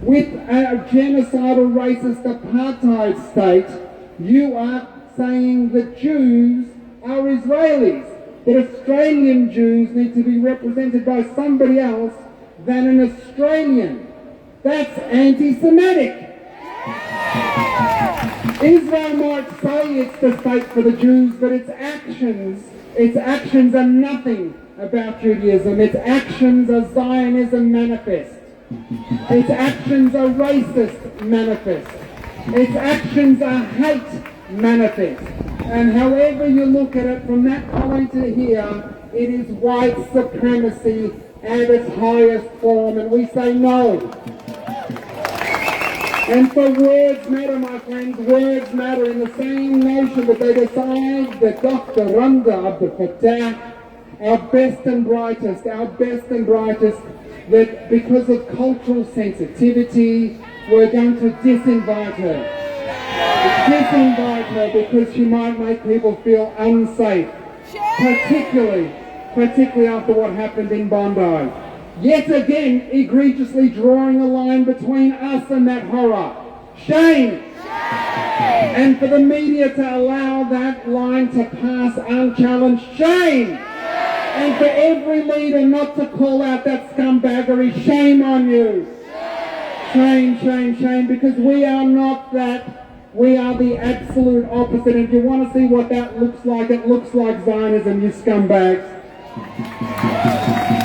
with a genocidal racist apartheid state, you are saying that Jews are Israelis. That Australian Jews need to be represented by somebody else than an Australian. That's anti-Semitic. Israel might say it's the state for the Jews, but its actions are nothing about Judaism. Its actions are Zionism manifest. Its actions are racist manifest. Its actions are hate manifest. And however you look at it, from that point to here, it is white supremacy at its highest form, and we say no. And for words matter, my friends, words matter in the same notion that they decide that Dr. Randa Abdul Fattah, our best and brightest, that because of cultural sensitivity, we're going to disinvite her. Disinvite her because she might make people feel unsafe, particularly after what happened in Bondi. Yet again, egregiously drawing a line between us and that horror. Shame! And for the media to allow that line to pass unchallenged. Shame! And for every leader not to call out that scumbaggery. Shame on you! Shame, shame, shame, because we are not that. We are the absolute opposite. And if you want to see what that looks like, it looks like Zionism, you scumbags.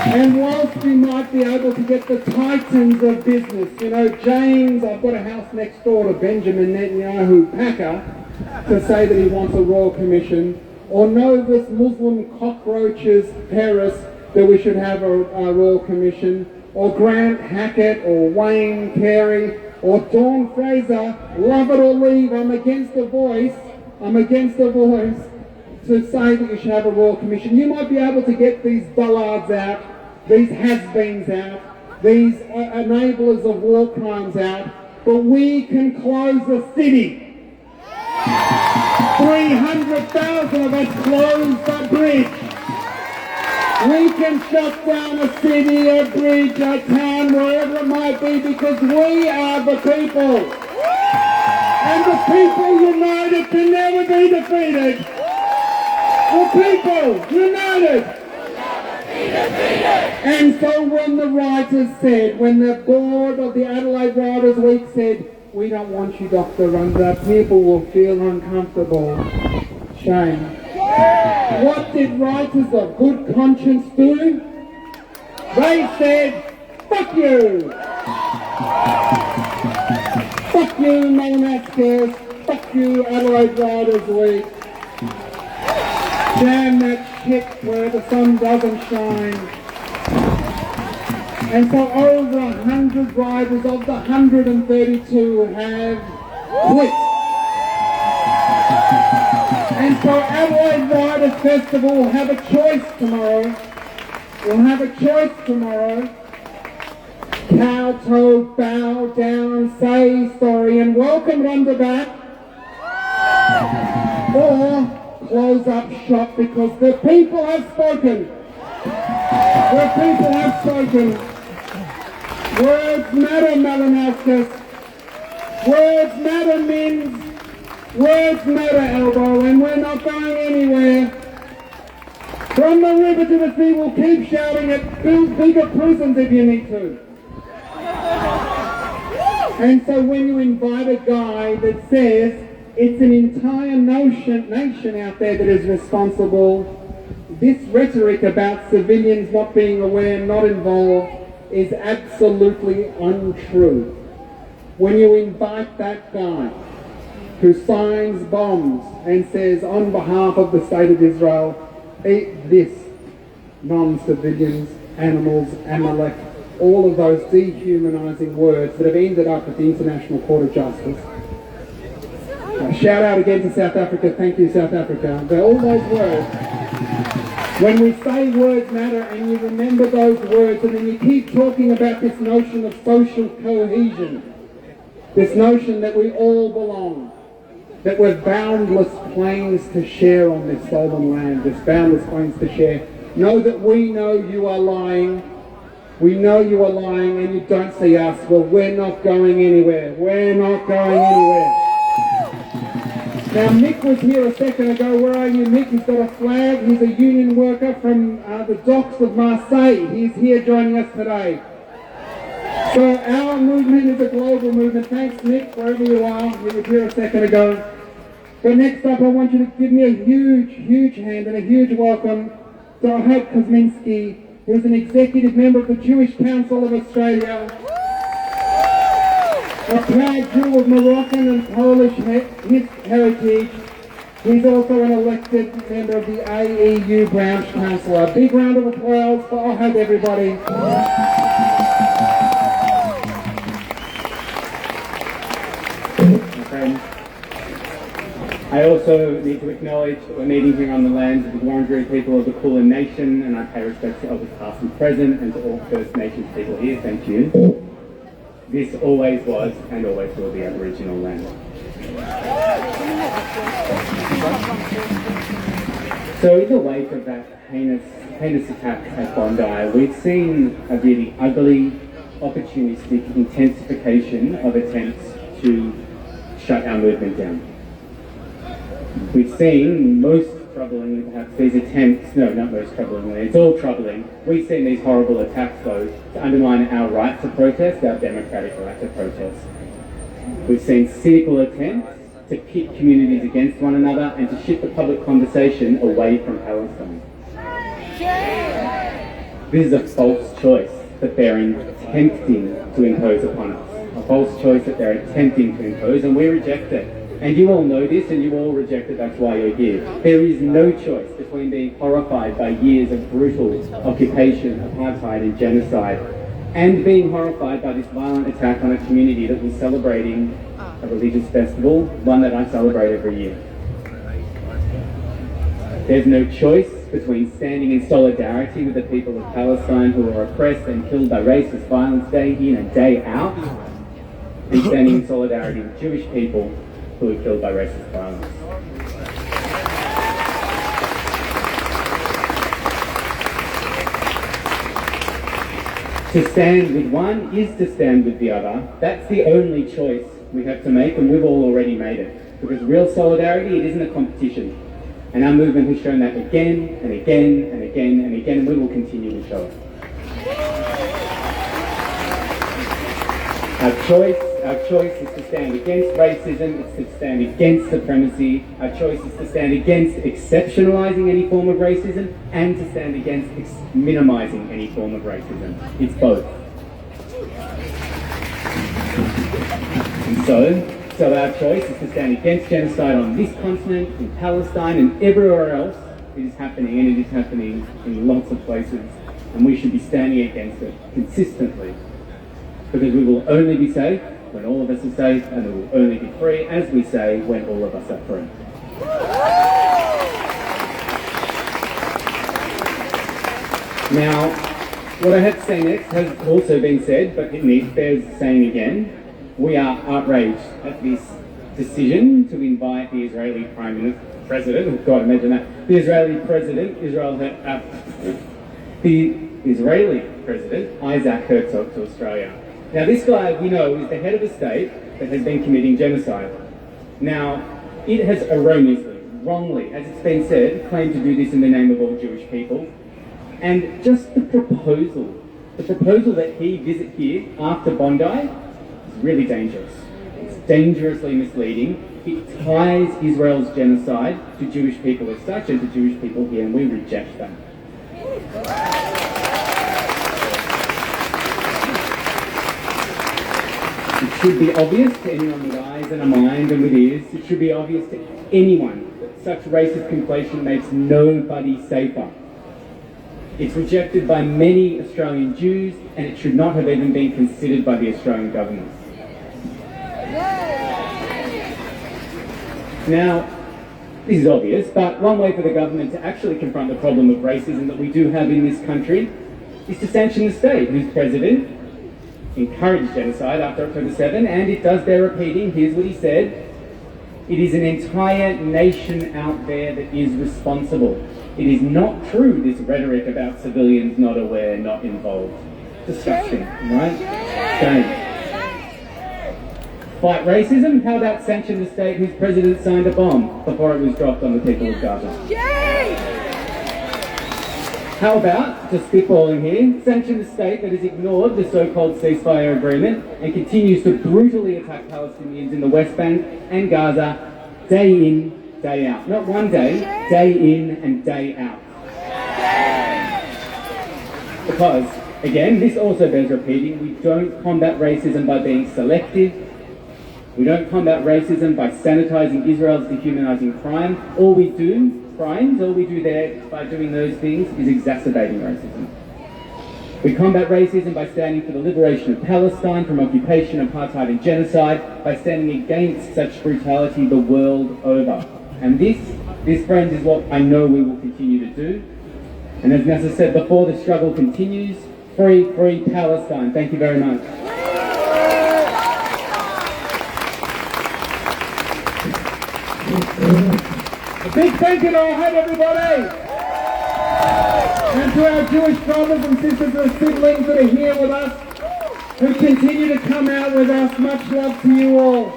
And whilst we might be able to get the titans of business, you know, James, I've got a house next door to Benjamin Netanyahu Packer, to say that he wants a royal commission, or Novus Muslim cockroaches Paris, that we should have a royal commission, or Grant Hackett, or Wayne Carey, or Dawn Fraser, love it or leave, I'm against the voice to say that you should have a royal commission. You might be able to get these dullards out, these has-beens out, these enablers of war crimes out, but we can close the city. 300,000 of us close the bridge. We can shut down a city, a bridge, a town, wherever it might be, because we are the people. And the people united can never be defeated. The people united. And so when the writers said, when the board of the Adelaide Writers' Week said, we don't want you, Dr. Randa, people will feel uncomfortable. Shame. What did writers of good conscience do? They said, fuck you! Fuck you, Melbourne. Fuck you, Adelaide Writers' Week. Damn that shit where the sun doesn't shine. And so over 100 riders of the 132 have quit. And so Adelaide Riders Festival will have a choice tomorrow. We'll have a choice tomorrow. Kowtow, bow down, say sorry, and welcome Randa back. Or close up shop because the people have spoken. The people have spoken. Words matter, Malinowskis. Words matter, Mins. Words matter, Elbow, and we're not going anywhere. From the river to the sea, we'll keep shouting it. Build bigger prisons if you need to. And so when you invite a guy that says it's an entire nation out there that is responsible, this rhetoric about civilians not being aware, not involved, is absolutely untrue. When you invite that guy who signs bombs and says on behalf of the state of Israel, eat this, non-civilians, animals, Amalek, all of those dehumanizing words that have ended up at the International Court of Justice. Shout out again to South Africa. Thank you, South Africa. But all those words, when we say words matter and you remember those words and then you keep talking about this notion of social cohesion, this notion that we all belong, that we're boundless plains to share on this stolen land, this boundless plains to share, know that we know you are lying. We know you are lying and you don't see us. Well, we're not going anywhere. We're not going anywhere. Now, Mick was here a second ago. Where are you, Mick? He's got a flag. He's a union worker from the docks of Marseille. He's here joining us today. So our movement is a global movement. Thanks, Nick, wherever you are. You were here a second ago. But next up, I want you to give me a huge, huge hand and a huge welcome to Ohad Kuzminski, who's an executive member of the Jewish Council of Australia, a proud Jew of Moroccan and Polish heritage. He's also an elected member of the AEU branch council. A big round of applause for Ohad, everybody. Friends, I also need to acknowledge that we're meeting here on the lands of the Wurundjeri people of the Kulin Nation, and I pay respect to elders past and present, and to all First Nations people here. Thank you. This always was and always will be Aboriginal land. So in the wake of that heinous attack at Bondi, we've seen a really ugly, opportunistic intensification of attempts to shut our movement down. We've seen, most troublingly perhaps, these attempts, no, not most troublingly, it's all troubling. We've seen these horrible attacks, though, to undermine our right to protest, our democratic right to protest. We've seen cynical attempts to pit communities against one another and to shift the public conversation away from Palestine. This is a false choice that they're attempting to impose upon us. A false choice that they're attempting to impose, and we reject it. And you all know this, and you all reject it, that's why you're here. There is no choice between being horrified by years of brutal occupation, apartheid and genocide, and being horrified by this violent attack on a community that was celebrating a religious festival, one that I celebrate every year. There's no choice between standing in solidarity with the people of Palestine who are oppressed and killed by racist violence day in and day out, and standing in solidarity with Jewish people who were killed by racist violence. To stand with one is to stand with the other. That's the only choice we have to make, and we've all already made it. Because real solidarity, it isn't a competition. And our movement has shown that again and again and again and again, and we will continue to show it. Our choice is to stand against racism, it's to stand against supremacy. Our choice is to stand against exceptionalising any form of racism and to stand against minimising any form of racism. It's both. And so our choice is to stand against genocide on this continent, in Palestine and everywhere else. It is happening, and it is happening in lots of places, and we should be standing against it consistently. Because we will only be safe when all of us are safe, and we will only be free, as we say, when all of us are free. Now, what I have to say next has also been said, but it bears saying again. We are outraged at this decision to invite the Israeli President, oh God, imagine that, the Israeli President, the Israeli President, Isaac Herzog, to Australia. Now this guy, we know, is the head of a state that has been committing genocide. Now, it has erroneously, wrongly, as it's been said, claimed to do this in the name of all Jewish people. And just the proposal that he visit here after Bondi is really dangerous. It's dangerously misleading. It ties Israel's genocide to Jewish people as such and to Jewish people here, and we reject that. It should be obvious to anyone with eyes and a mind and with ears, it should be obvious to anyone that such racist conflation makes nobody safer. It's rejected by many Australian Jews, and it should not have even been considered by the Australian government. Now, this is obvious, but one way for the government to actually confront the problem of racism that we do have in this country is to sanction the state, whose president encouraged genocide after October 7, and it does bear repeating. Here's what he said: "It is an entire nation out there that is responsible. It is not true, this rhetoric about civilians not aware, not involved." Disgusting, right? Shame. Fight racism? How about sanction the state whose president signed a bomb before it was dropped on the people of Gaza? How about, just spitballing here, sanction the state that has ignored the so-called ceasefire agreement and continues to brutally attack Palestinians in the West Bank and Gaza day in, day out. Not one day, day in and day out. Because, again, this also bears repeating, we don't combat racism by being selective. We don't combat racism by sanitizing Israel's dehumanizing crime. All we do there by doing those things is exacerbating racism. We combat racism by standing for the liberation of Palestine from occupation, apartheid and genocide, by standing against such brutality the world over. And this, friends, is what I know we will continue to do. And as Nessa said before, the struggle continues. Free, free Palestine. Thank you very much. A big thank you to our head, everybody! And to our Jewish brothers and sisters and siblings that are here with us, who continue to come out with us. Much love to you all.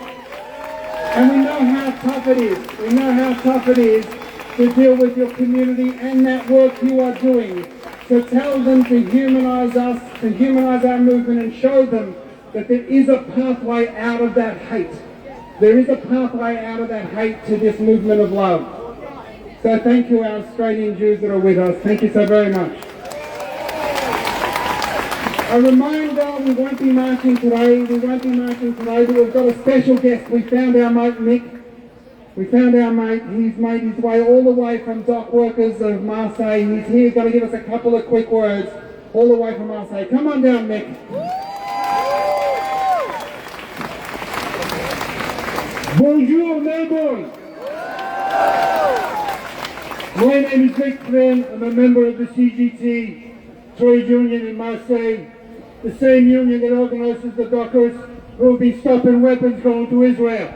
And we know how tough it is. We know how tough it is to deal with your community and that work you are doing. So tell them to humanize us, to humanize our movement, and show them that there is a pathway out of that hate. There is a pathway out of that hate to this movement of love. So thank you, our Australian Jews that are with us. Thank you so very much. A reminder, we won't be marching today. But we've got a special guest. We found our mate Mick. He's made his way all the way from dock workers of Marseille. He's here, going to give us a couple of quick words all the way from Marseille. Come on down, Mick. Bonjour, Melbourne. My name is Mick Flynn. I'm a member of the CGT trade union in Marseille, the same union that organises the dockers who will be stopping weapons going to Israel.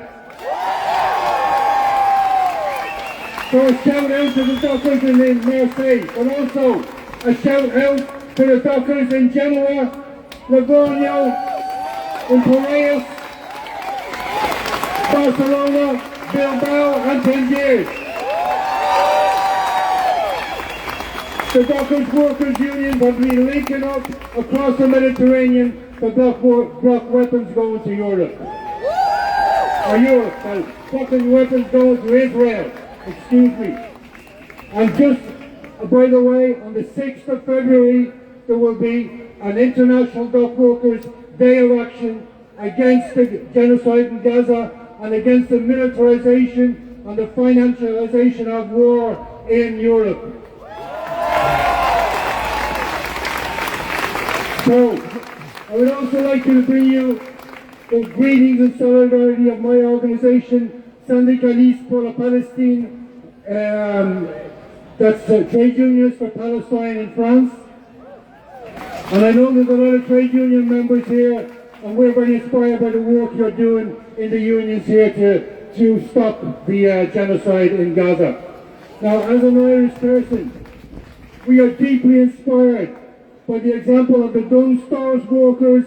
So a shout out to the dockers in Marseille, but also a shout out to the dockers in Genoa, Livorno, in Piraeus, Barcelona, Bilbao and Tangiers. The Dockers Workers Union have been linking up across the Mediterranean to block weapons going to Europe. Blocking weapons going to Israel. Excuse me. And just, by the way, on the 6th of February, there will be an International Dock Workers Day of Action against the genocide in Gaza and against the militarization and the financialization of war in Europe. So, I would also like to bring you the greetings and solidarity of my organization, Syndicalistes pour la Palestine, that's trade unions for Palestine in France. And I know there's a lot of trade union members here, and we're very inspired by the work you're doing in the unions here to stop the genocide in Gaza. Now, as an Irish person, we are deeply inspired by the example of the Dunnes Stores workers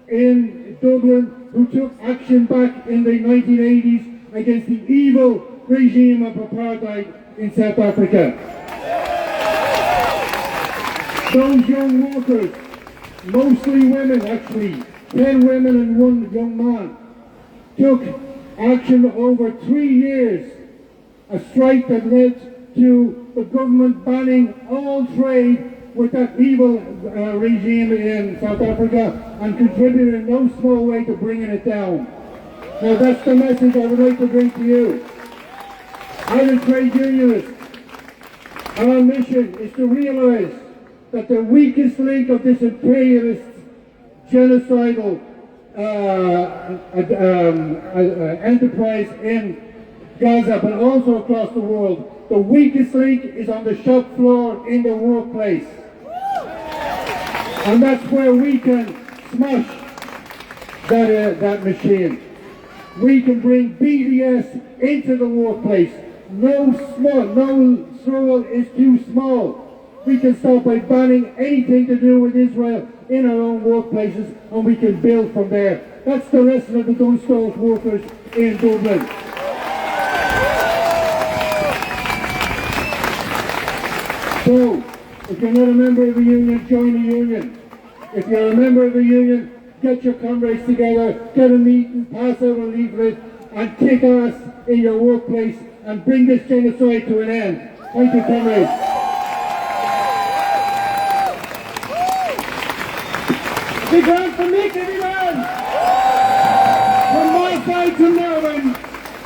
in Dublin who took action back in the 1980s against the evil regime of apartheid in South Africa. Those young workers, mostly women actually, 10 women and 1 young man, took action over 3 years, a strike that led to the government banning all trade with that evil regime in South Africa and contributed in no small way to bringing it down. Now that's the message I would like to bring to you. As a trade unionist, our mission is to realise that the weakest link of this imperialist, genocidal enterprise in Gaza, but also across the world, the weakest link is on the shop floor in the workplace. And that's where we can smash that machine. We can bring BDS into the workplace. No struggle is too small. We can start by banning anything to do with Israel in our own workplaces, and we can build from there. That's the lesson of the Dunnes Stores workers in Dublin. So, If you're not a member of the union, join the union. If you're a member of the union, get your comrades together, get a meeting, pass out a leaflet, and kick ass in your workplace and bring this genocide to an end. Thank you, comrades. Big round for Mick, everyone! From my side to Melbourne,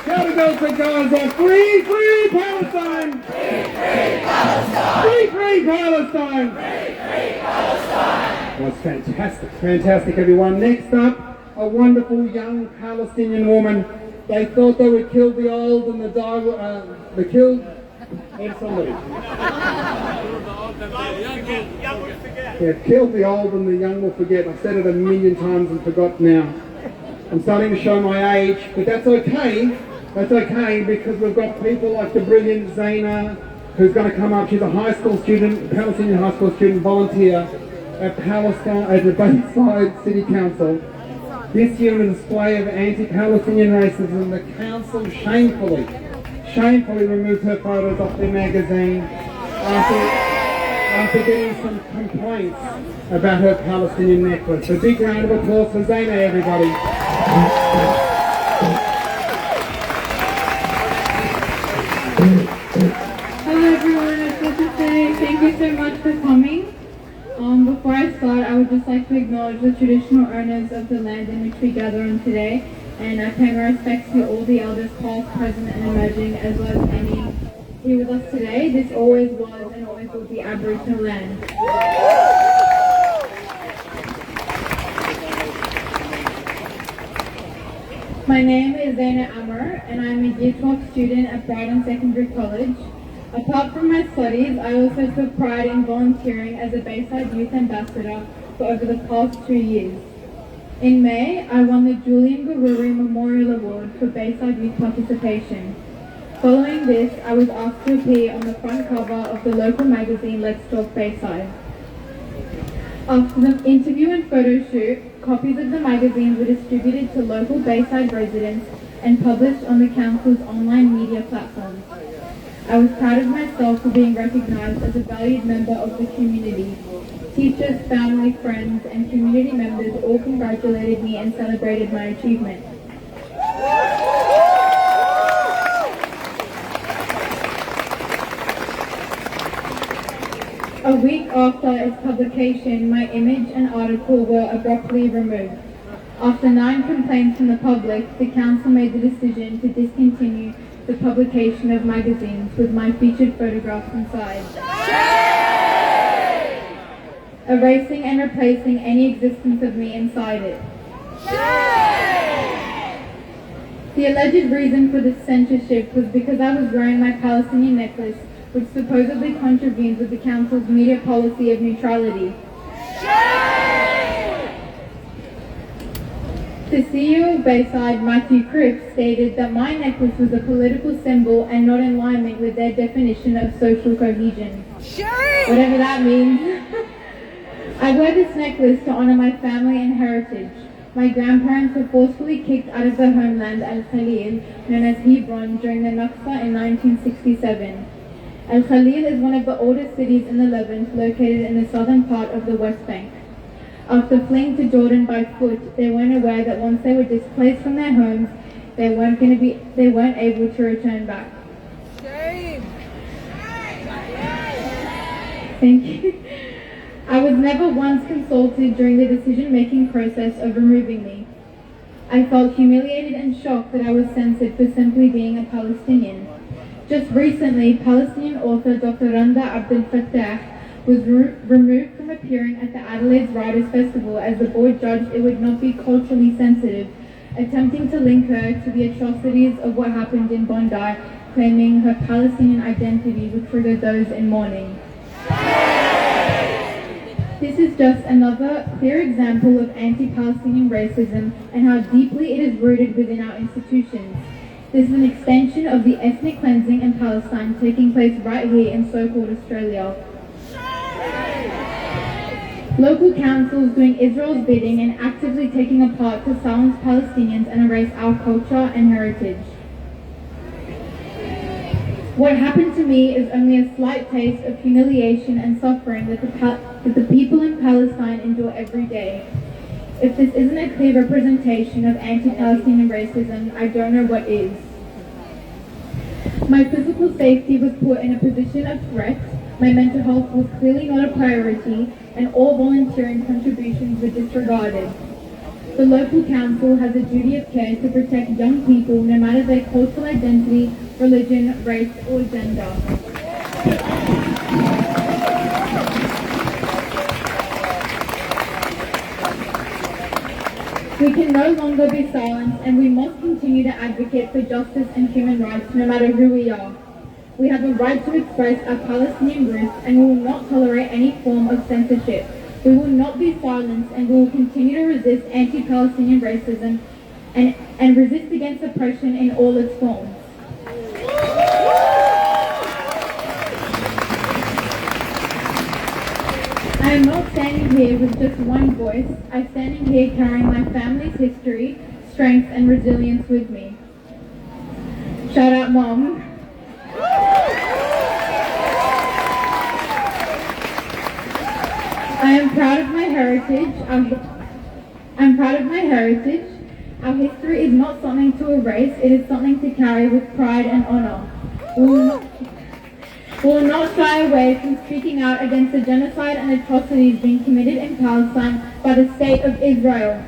gotta go for Gaza. Free, free Palestine! Free, free Palestine! Free, free Palestine! Free, free Palestine! That's fantastic, fantastic, everyone. Next up, a wonderful young Palestinian woman. They thought they would kill the old and the they killed somebody. Yeah, killed the old and the young will forget. I've said it a million times and forgot now. I'm starting to show my age, but that's okay. That's okay because we've got people like the brilliant Zaina, who's going to come up. She's a high school student, Palestinian high school student volunteer at Palestine, at the Bayside City Council. This year, in a display of anti-Palestinian racism, the council shamefully removed her photos off their magazine after getting some complaints about her Palestinian necklace. A big round of applause for Zaina, everybody. Hello everyone, it's good to say thank you so much for coming. Before I start, I would just like to acknowledge the traditional owners of the land in which we gather on today, and I pay my respects to all the elders past, present and emerging, as well as any here with us today. This always was and always will be Aboriginal land. My name is Zaina Amr and I'm a Year 12 student at Brighton Secondary College. Apart from my studies, I also took pride in volunteering as a Bayside Youth Ambassador for over the past 2 years. In May, I won the Julian Gururi Memorial Award for Bayside Youth Participation. Following this, I was asked to appear on the front cover of the local magazine Let's Talk Bayside. After the interview and photo shoot, copies of the magazine were distributed to local Bayside residents and published on the council's online media platforms. I was proud of myself for being recognised as a valued member of the community. Teachers, family, friends and community members all congratulated me and celebrated my achievement. A week after its publication, my image and article were abruptly removed. After 9 complaints from the public, the council made the decision to discontinue the publication of magazines with my featured photographs inside, erasing and replacing any existence of me inside it. The alleged reason for this censorship was because I was wearing my Palestinian necklace, which supposedly contravenes with the council's media policy of neutrality. The CEO of Bayside, Matthew Cripps, stated that my necklace was a political symbol and not in alignment with their definition of social cohesion. Whatever that means. I wear this necklace to honour my family and heritage. My grandparents were forcefully kicked out of their homeland Al-Khalil, known as Hebron, during the Nakba in 1967. Al-Khalil is one of the oldest cities in the Levant, located in the southern part of the West Bank. After fleeing to Jordan by foot, they weren't aware that once they were displaced from their homes, they weren't able to return back. Thank you. I was never once consulted during the decision-making process of removing me. I felt humiliated and shocked that I was censored for simply being a Palestinian. Just recently, Palestinian author Dr. Randa Abdel Fattah was removed from appearing at the Adelaide's Writers' Festival as the board judged it would not be culturally sensitive, attempting to link her to the atrocities of what happened in Bondi, claiming her Palestinian identity would trigger those in mourning. This is just another clear example of anti-Palestinian racism and how deeply it is rooted within our institutions. This is an extension of the ethnic cleansing in Palestine taking place right here in so-called Australia. Local councils doing Israel's bidding and actively taking a part to silence Palestinians and erase our culture and heritage. What happened to me is only a slight taste of humiliation and suffering that the people in Palestine endure every day. If this isn't a clear representation of anti-Palestinian racism, I don't know what is. My physical safety was put in a position of threat, my mental health was clearly not a priority, and all volunteering contributions were disregarded. The local council has a duty of care to protect young people no matter their cultural identity, religion, race, or gender. We can no longer be silent, and we must continue to advocate for justice and human rights no matter who we are. We have a right to express our Palestinian roots, and we will not tolerate any form of censorship. We will not be silenced, and we will continue to resist anti-Palestinian racism and resist against oppression in all its forms. I am not standing here with just one voice. I'm standing here carrying my family's history, strength, and resilience with me. Shout out, Mom. I am proud of my heritage. Our history is not something to erase, it is something to carry with pride and honor. We will not shy away from speaking out against the genocide and atrocities being committed in Palestine by the state of Israel.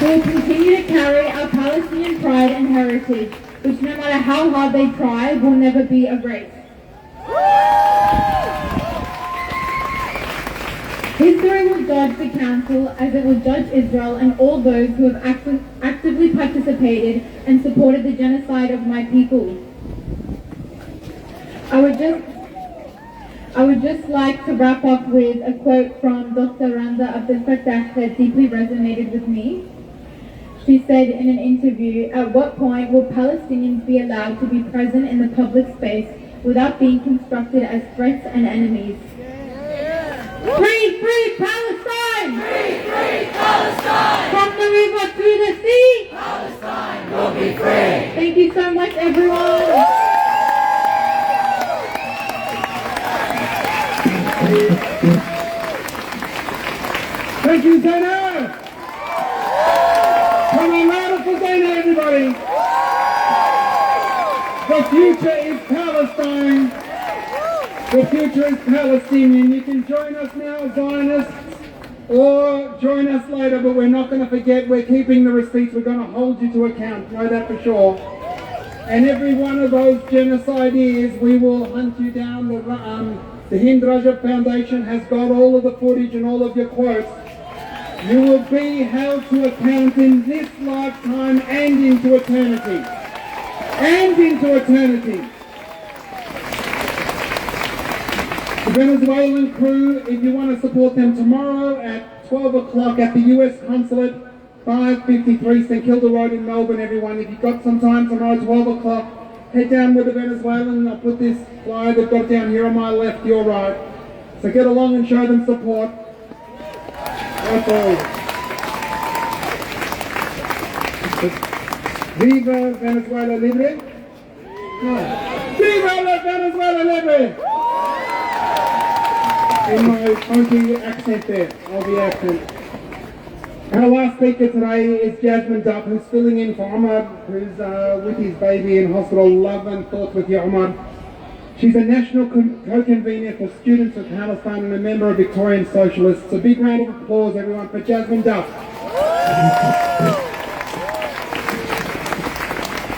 We will continue to carry our Palestinian pride and heritage, which no matter how hard they try, will never be erased. History will judge the Council as it will judge Israel and all those who have actively participated and supported the genocide of my people. I would just like to wrap up with a quote from Dr. Randa Abdel Fattah that deeply resonated with me. She said in an interview, "At what point will Palestinians be allowed to be present in the public space without being constructed as threats and enemies?" Free, free Palestine! Free, free Palestine! From the river to the sea! Palestine will be free! Thank you so much, everyone! Thank you, Zainab! Come on, louder for Zainab, everybody! The future is Palestine! The future is Palestinian. You can join us now, Zionists, or join us later, but we're not going to forget. We're keeping the receipts. We're going to hold you to account. Know that for sure. And every one of those genocidees, we will hunt you down. The Hind Rajab Foundation has got all of the footage and all of your quotes. You will be held to account in this lifetime and into eternity. And into eternity. The Venezuelan crew, if you want to support them tomorrow at 12 o'clock at the US Consulate, 553 St Kilda Road in Melbourne, everyone. If you've got some time tomorrow, 12 o'clock, head down with the Venezuelan. I'll put this flyer they've got down here on my left, your right. So get along and show them support. That's all. Viva Venezuela Libre? No. Viva la Venezuela Libre! In my funky accent there, Aussie accent. Our last speaker today is Jasmine Duff, who's filling in for Omar, who's with his baby in hospital. Love and thoughts with you, Omar. She's a national co-convener for Students of Palestine and a member of Victorian Socialists. A big round of applause, everyone, for Jasmine Duff.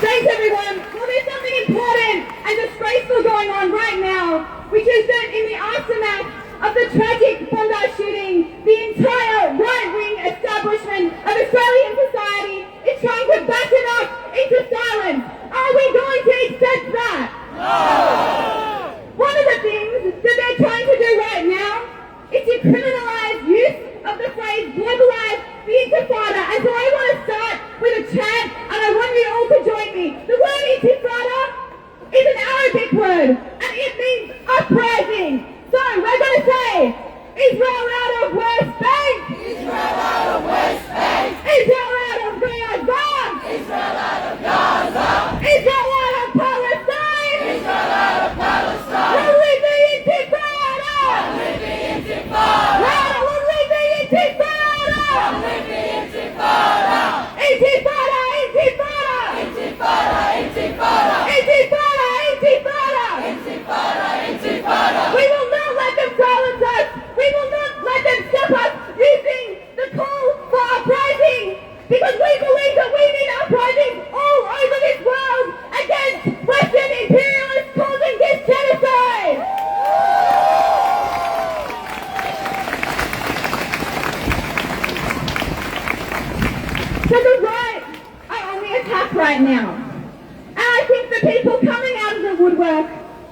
Thanks, everyone. Well, there's something important and disgraceful going on right now, which is that in the aftermath of the tragic Bondi shooting, the entire right-wing establishment of Australian society is trying to batten us into silence. Are we going to accept that? No! One of the things that they're trying to do right now is to criminalise use of the phrase globalised the intifada. And so I want to start with a chant, and I want you all to join me. The word intifada is an Arabic word, and it means uprising. So we're going to say, Israel out of West Bank! Israel out of West Bank! Israel out of Gaza! Israel out of Gaza!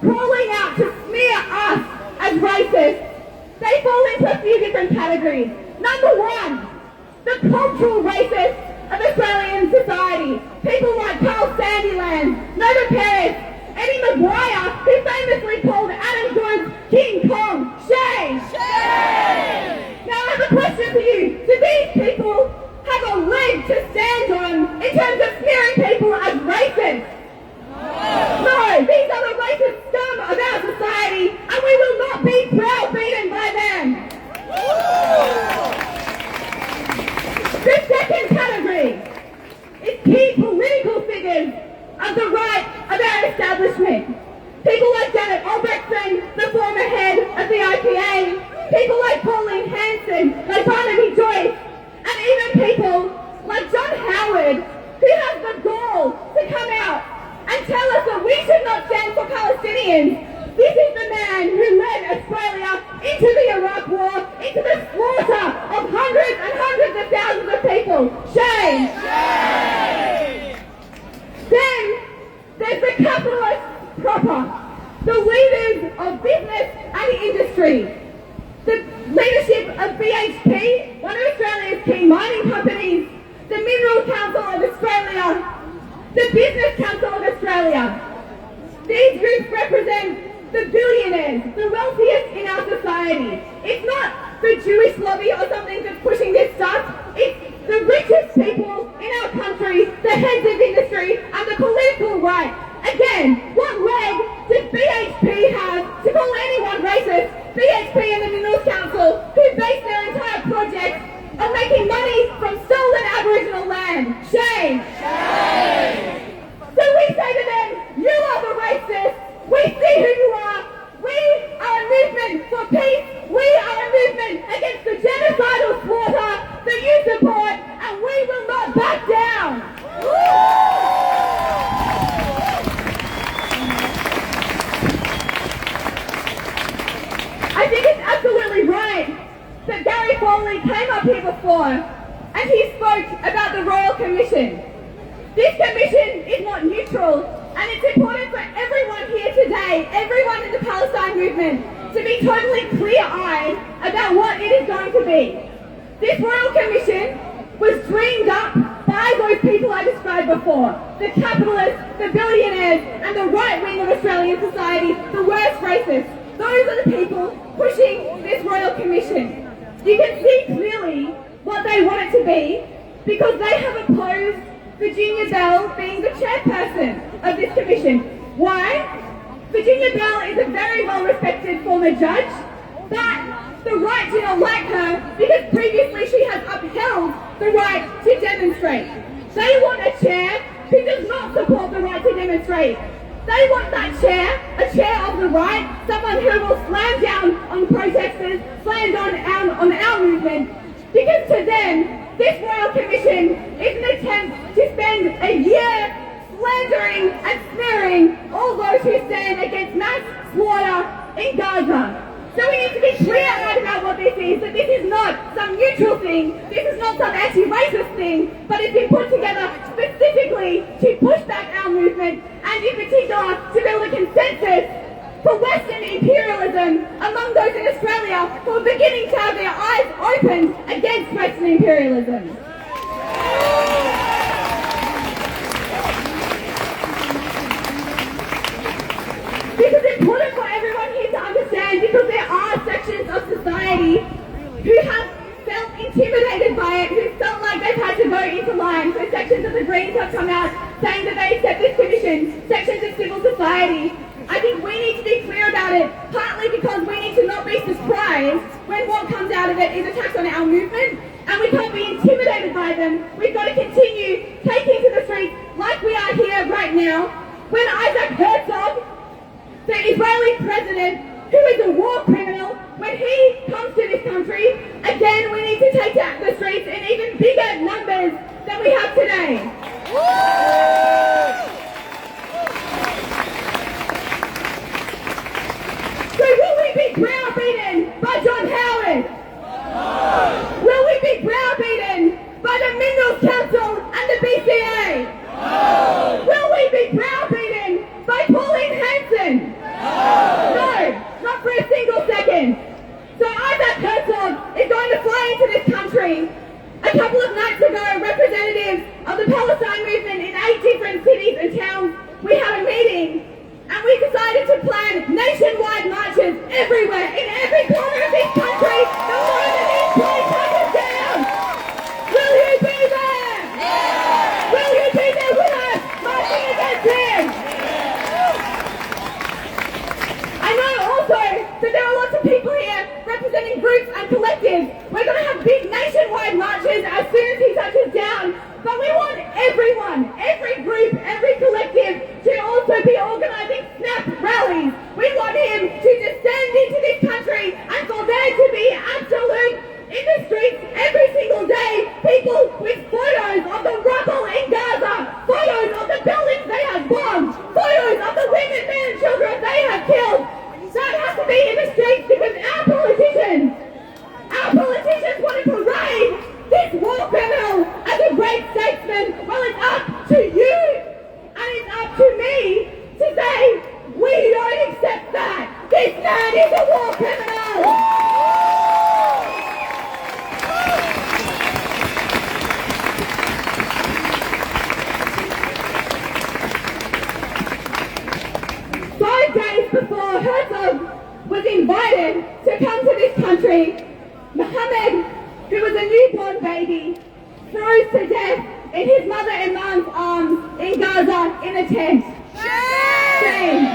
calling out to smear us as racist, they fall into a few different categories. Number one, the cultural racists of Australian society. People like Carl Sandiland, Nova Perez, Eddie Maguire, who famously called Adam Jones King Kong. Shame! Shame! Now I have a question for you. Do these people have a leg to stand on in terms of smearing people as racist? No, these are the racist scum of our society, and we will not be browbeaten by them. The second category is key political figures of the right of our establishment. People like Janet Albrechtsen, the former head of the IPA, people like Pauline Hanson, like Barnaby Joyce, and even people like John Howard, who has the gall to come out and tell us that we should not stand for Palestinians. This is the man who led Australia into the Iraq War, into the slaughter of hundreds and hundreds of thousands of people. Shame! Shame! Then there's the capitalists proper, the leaders of business and industry. The leadership of BHP, one of Australia's key mining companies, the Mineral Council of Australia, the Business Council of Australia. These groups represent the billionaires, the wealthiest in our society. It's not the Jewish lobby or something that's pushing this stuff. It's the richest people in our country, the heads of industry, and the political right. Again, what leg does BHP have to call anyone racist? BHP and the Minerals Council, who base their entire project on making money from stolen Aboriginal land. Shame! Shame! So we say to them, you are the racists. We see who you are. We are a movement for peace. We are a movement against the genocidal slaughter that you support, and we will not back down. I think it's absolutely right that Gary Foley came up here before and he spoke about the Royal Commission. This commission is not neutral, and it's important for everyone here today, everyone in the Palestine movement, to be totally clear-eyed about what it is going to be. This Royal Commission was dreamed up by those people I described before, the capitalists, the billionaires, and the right wing of Australian society, the worst racists. Those are the people pushing this Royal Commission. You can see clearly what they want it to be because they have opposed Virginia Bell being the chairperson of this commission. Why? Virginia Bell is a very well-respected former judge, but the right do not like her because previously she has upheld the right to demonstrate. They want a chair who does not support the right to demonstrate. They want that chair, a chair of the right, someone who will slam down on protesters, slam down on our movement, because to them, this Royal Commission is an attempt to spend a year slandering and smearing all those who stand against mass slaughter in Gaza. So we need to be clear-eyed about what this is, that this is not some neutral thing, this is not some anti-racist thing, but it's been put together specifically to push back our movement, and in particular to build a consensus for Western imperialism among those in Australia who are beginning to have their eyes opened against Western imperialism. This is important for everyone here to understand because there are sections of society who have felt intimidated by it, who felt like they've had to go into line. So sections of the Greens have come out saying that they accept this commission, sections of civil society. I think we need to be clear about it, partly because we need to not be surprised when what comes out of it is attacks on our movement, and we can't be intimidated by them. We've got to continue taking to the streets like we are here right now. When Isaac Herzog, the Israeli president, who is a war criminal, when he comes to this country, again we need to take to the streets in even bigger numbers than we have today. So will we be browbeaten by John Howard? No. Will we be browbeaten by the Minerals Council and the BCA? No. Will we be browbeaten by Pauline Hanson? No. groups and collectives. We're going to have big nationwide marches as soon as he touches down. But we want everyone, every group, every collective to also be organising snap rallies. We want him to descend into this country and for there to be absolute, in the streets every single day, people with photos of the rubble in Gaza, photos of the buildings they have bombed, photos of the women, men and children they have killed. That has to be in the streets because our politicians want to parade this war criminal as a great statesman. Well, it's up to you and it's up to me to say we don't accept that. This man is a war criminal. Before Herzog was invited to come to this country, Mohammed, who was a newborn baby, froze to death in his mother Iman's arms in Gaza in a tent. Shame!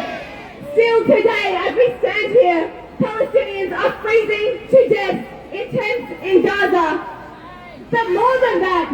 Still today, as we stand here, Palestinians are freezing to death in tents in Gaza. But more than that,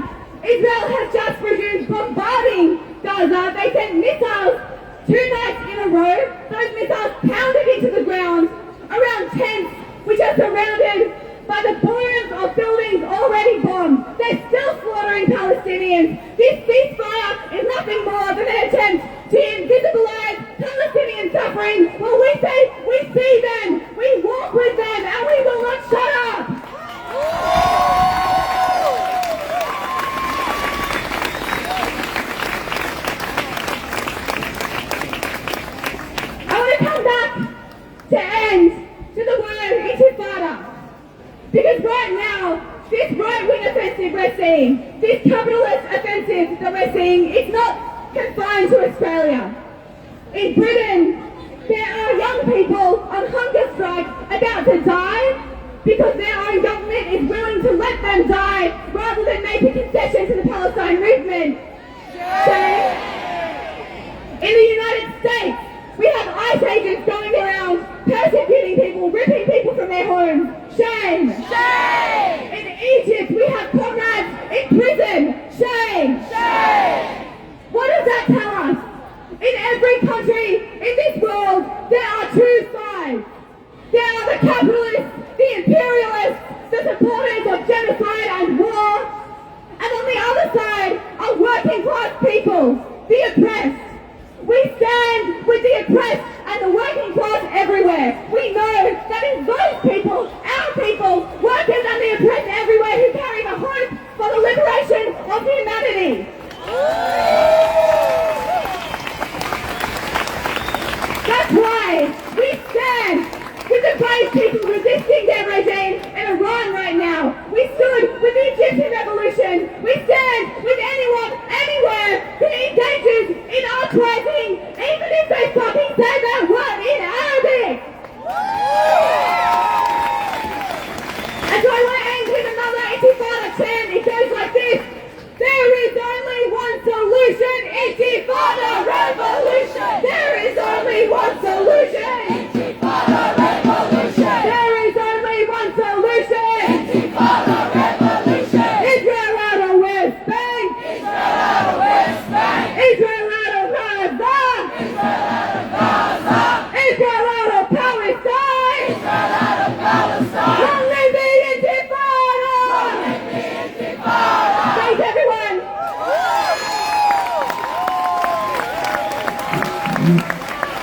Israel has just resumed bombarding Gaza. They sent missiles 2 nights in a row. Those missiles pounded into the ground around tents which are surrounded by the bones of buildings already bombed. They're still slaughtering Palestinians. This ceasefire is nothing more than an attempt to invisibilize Palestinian suffering. Well, we say we see them, we walk with them, and we will not shut up. To end to the word intifada. Because right now, this right-wing offensive we're seeing, this capitalist offensive that we're seeing, it's not confined to Australia. In Britain, there are young people on hunger strike about to die because their own government is willing to let them die rather than make a concession to the Palestine movement. Shame. In the United States, we have ICE agents going around persecuting people, ripping people from their homes. Shame! Shame! In Egypt, we have comrades in prison. Shame! Shame! What does that tell us? In every country in this world, there are 2 sides. There are the capitalists, the imperialists, the supporters of genocide and war. And on the other side are working class people, the oppressed. We stand with the oppressed and the working class everywhere. We know that it's those people, our people, workers and the oppressed everywhere who carry the hope for the liberation of humanity. That's why we stand with the brave people resisting their regime in Iran right now. We stood with the Egyptian revolution. We stand with anyone, anywhere who engages in uprising, even if they fucking say that word in Arabic. And so I want to end with another intifada chant. It goes like this. There is only one solution, intifada revolution. There is only one solution. Intifada revolution. There is only one solution. Intifada revolution. Israel out of West Bank. Israel out of West Bank. Israel out of Gaza. Israel out of Gaza. Israel out of Palestine. Israel out of Palestine. Long live the intifada. Long live the intifada. Thanks everyone.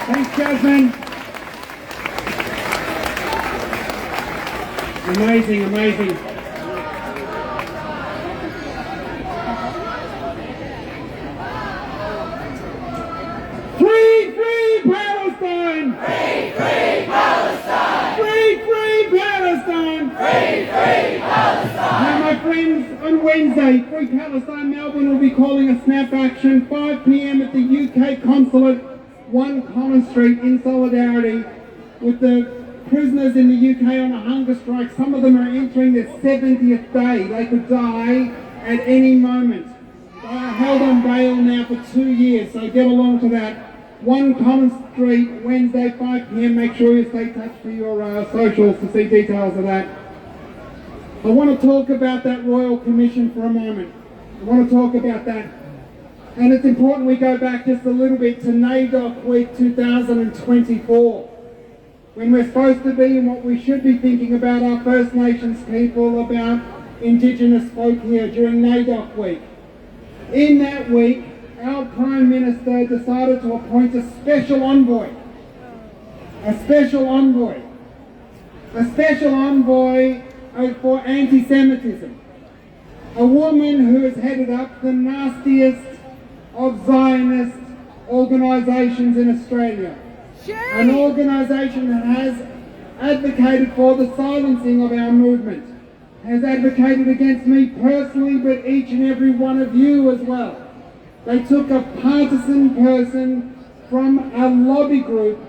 Thanks, Jasmine. Amazing, amazing. Free, free Palestine! Free, free Palestine! Free, free Palestine! Free, free Palestine! Now, my friends, on Wednesday, Free Palestine Melbourne will be calling a snap action 5 p.m. at the UK Consulate, 1 Connor Street, in solidarity with the prisoners in the UK on a hunger strike. Some of them are entering their 70th day. They could die at any moment. They are held on bail now for 2 years, so get along to that. 1 Connor Street, Wednesday, 5 p.m. Make sure you stay in touch for your socials to see details of that. I want to talk about that Royal Commission for a moment. I want to talk about that. And it's important we go back just a little bit to NAIDOC Week 2024, when we're supposed to be and what we should be thinking about our First Nations people, about Indigenous folk here during NAIDOC Week. In that week, our Prime Minister decided to appoint a special envoy. A special envoy. A special envoy for anti-Semitism. A woman who has headed up the nastiest of Zionist organisations in Australia. An organisation that has advocated for the silencing of our movement, has advocated against me personally, but each and every one of you as well. They took a partisan person from a lobby group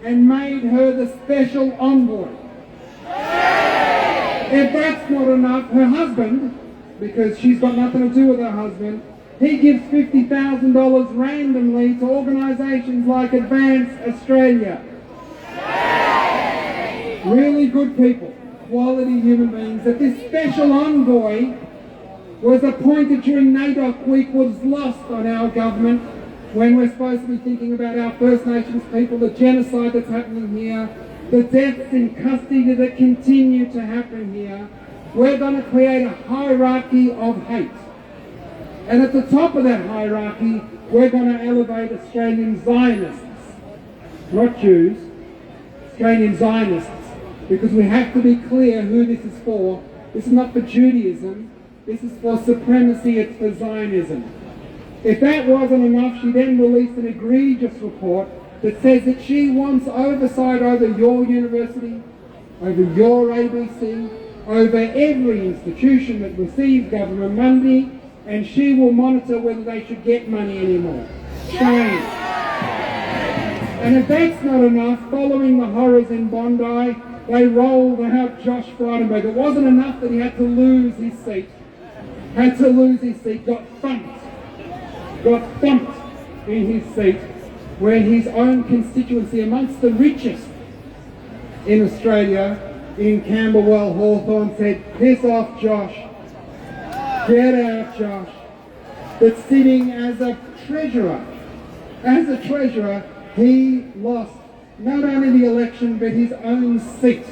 and made her the special envoy. If that's not enough, her husband, because she's got nothing to do with her husband, he gives $50,000 randomly to organisations like Advance Australia. Really good people, quality human beings. That this special envoy was appointed during NAIDOC Week was lost on our government, when we're supposed to be thinking about our First Nations people, the genocide that's happening here, the deaths in custody that continue to happen here. We're going to create a hierarchy of hate. And at the top of that hierarchy, we're going to elevate Australian Zionists. Not Jews, Australian Zionists. Because we have to be clear who this is for. This is not for Judaism. This is for supremacy, it's for Zionism. If that wasn't enough, she then released an egregious report that says that she wants oversight over your university, over your ABC, over every institution that receives government money, and she will monitor whether they should get money anymore. Shame. And if that's not enough, following the horrors in Bondi, they rolled out Josh Frydenberg. It wasn't enough that he had to lose his seat. Got thumped in his seat, where his own constituency, amongst the richest in Australia, in Camberwell, Hawthorne, said, piss off Josh, get out Josh. But sitting as a treasurer, he lost not only the election, but his own seat.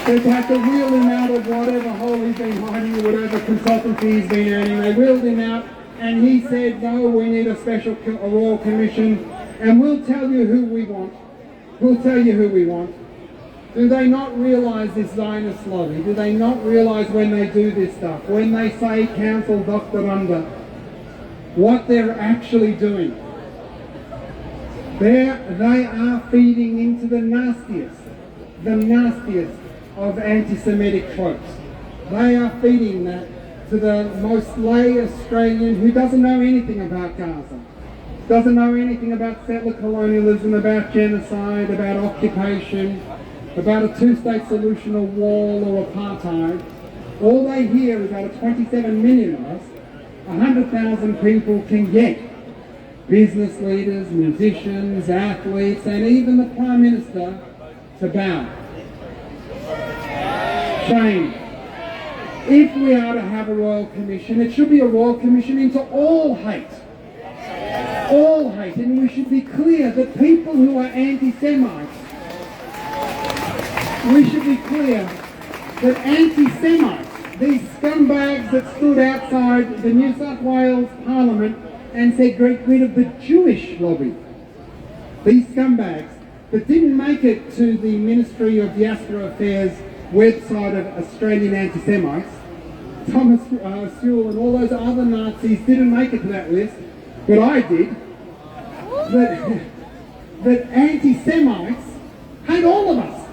They've had to wheel him out of whatever hole he's been hiding, or whatever consultancy he's been earning. They wheeled him out, and he said, no, we need a royal commission, and we'll tell you who we want. We'll tell you who we want. Do they not realise this Zionist lobby? Do they not realise when they do this stuff, when they say Council Dr. Under, what they're actually doing? They are feeding into the nastiest of anti-Semitic tropes. They are feeding that to the most lay Australian who doesn't know anything about Gaza, doesn't know anything about settler colonialism, about genocide, about occupation, about a two-state solution, a wall or apartheid. All they hear is out of 27 million of us, 100,000 people can get. Business leaders, musicians, athletes, and even the Prime Minister to bow. Shame. If we are to have a royal commission, it should be a royal commission into all hate. All hate. And we should be clear that people who are anti-Semites, we should be clear that anti-Semites, these scumbags that stood outside the New South Wales Parliament and said get rid of the Jewish lobby, these scumbags that didn't make it to the Ministry of Diaspora Affairs website of Australian anti-Semites, Thomas Sewell and all those other Nazis didn't make it to that list, but I did, that anti-Semites hate all of us.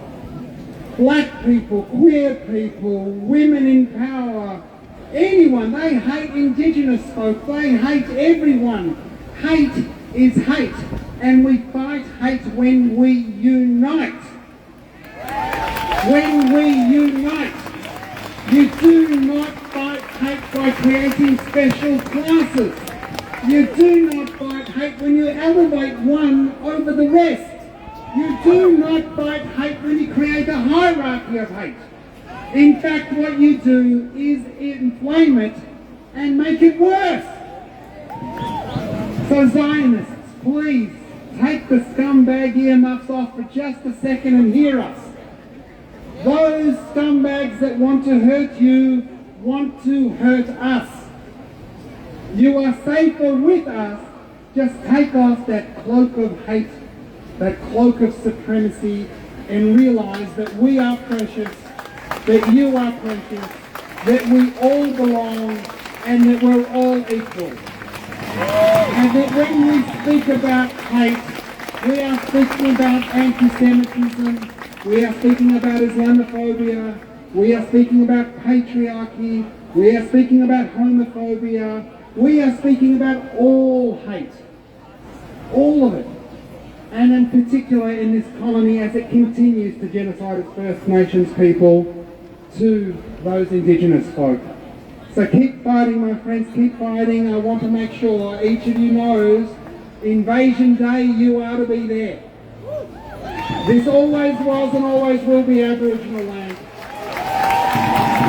Black people, queer people, women in power, anyone. They hate Indigenous folk, they hate everyone. Hate is hate, and we fight hate when we unite. When we unite. You do not fight hate by creating special classes. You do not fight hate when you elevate one over the rest. You do not fight hate when you create a hierarchy of hate. In fact, what you do is inflame it and make it worse. So Zionists, please take the scumbag earmuffs off for just a second and hear us. Those scumbags that want to hurt you want to hurt us. You are safer with us. Just take off that cloak of hate, that cloak of supremacy, and realize that we are precious, that you are precious, that we all belong, and that we're all equal. And that when we speak about hate, we are speaking about anti-Semitism, we are speaking about Islamophobia, we are speaking about patriarchy, we are speaking about homophobia, we are speaking about all hate. All of it. And in particular in this colony as it continues to genocide its First Nations people to those Indigenous folk. So keep fighting, my friends, keep fighting. I want to make sure each of you knows Invasion Day, you are to be there. This always was and always will be Aboriginal land.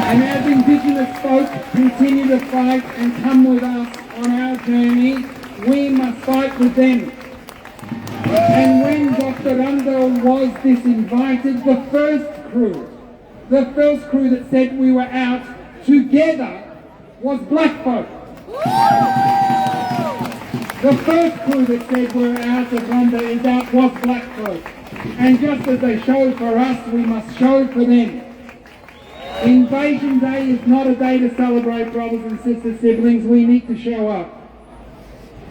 And as Indigenous folk continue to fight and come with us on our journey, we must fight with them. And when Dr. Rundle was disinvited, the first crew that said we were out together was black folk. The first crew that said we're out of Rundle is out was black folk. And just as they showed for us, we must show for them. Invasion Day is not a day to celebrate, brothers and sisters, siblings. We need to show up.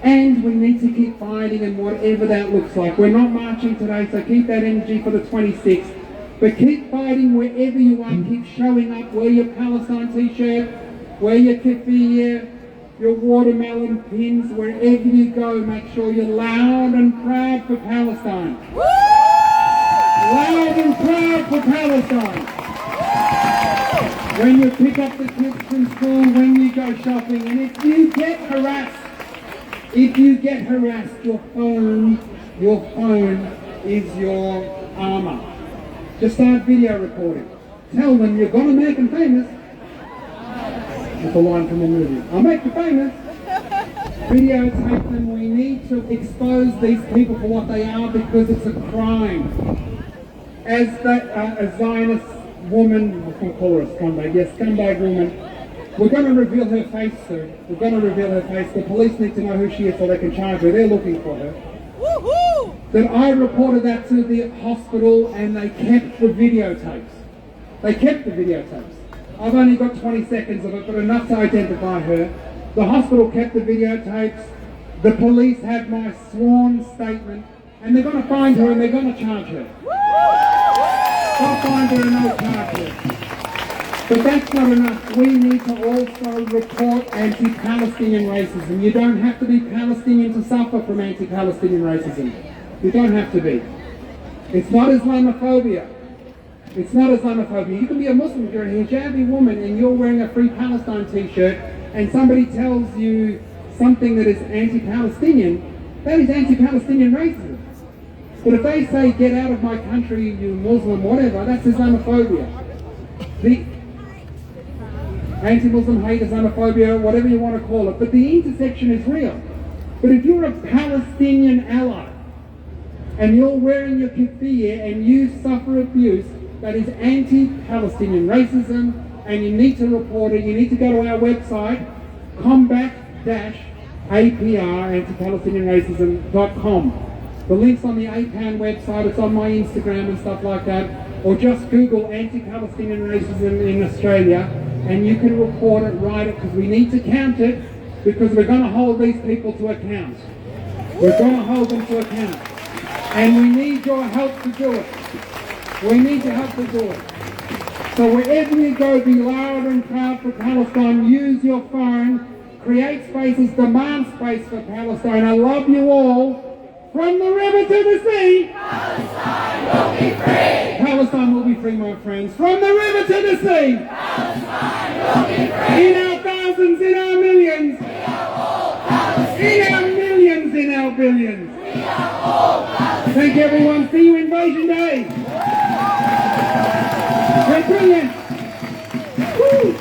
And we need to keep fighting, and whatever that looks like. We're not marching today, so keep that energy for the 26th. But keep fighting wherever you are. Keep showing up. Wear your Palestine t-shirt. Wear your keffiyeh, your watermelon pins. Wherever you go, make sure you're loud and proud for Palestine. Loud and proud for Palestine. When you pick up the kids from school, when you go shopping, and if you get harassed, your phone is your armor. Just start video recording. Tell them you're going to make them famous. That's a line from the movie. I'll make you famous. Videotape them. We need to expose these people for what they are because it's a crime. As a Zionist woman, I can't call her a scumbag, yes, scumbag woman, we're going to reveal her face soon. We're going to reveal her face. The police need to know who she is so they can charge her. They're looking for her. Woohoo! That I reported that to the hospital and they kept the videotapes. They kept the videotapes. I've only got 20 seconds of it, but enough to identify her. The hospital kept the videotapes. The police have my sworn statement, and they're going to find her and they're going to charge her. They'll find her and they'll charge her. But that's not enough. We need to also report anti-Palestinian racism. You don't have to be Palestinian to suffer from anti-Palestinian racism. You don't have to be. It's not Islamophobia. It's not Islamophobia. You can be a Muslim, if you're a hijabi woman and you're wearing a Free Palestine t-shirt and somebody tells you something that is anti-Palestinian, that is anti-Palestinian racism. But if they say, get out of my country, you Muslim, whatever, that's Islamophobia. The anti-Muslim hate, Islamophobia, whatever you want to call it. But the intersection is real. But if you're a Palestinian ally and you're wearing your keffiyeh and you suffer abuse, that is anti-Palestinian racism, and you need to report it. You need to go to our website, combat-APR, The link's on the APAN website, it's on my Instagram and stuff like that, or just Google anti-Palestinian racism in Australia, and you can report it, write it, because we need to count it, because we're going to hold these people to account. We're going to hold them to account. And we need your help to do it. We need your help to do it. So wherever you go, be loud and proud for Palestine. Use your phone. Create spaces. Demand space for Palestine. I love you all. From the river to the sea. Palestine will be free. Palestine will be free, my friends. From the river to the sea. Palestine will be free. In our thousands, in our millions. We are all Palestinians. In our millions, in our billions. We are all Palestinians. Thank you, everyone. See you Invasion Day. We're brilliant. Woo.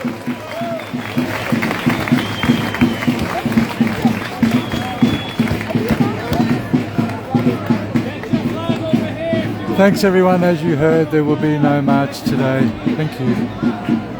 Thanks everyone. As you heard, there will be no march today. Thank you.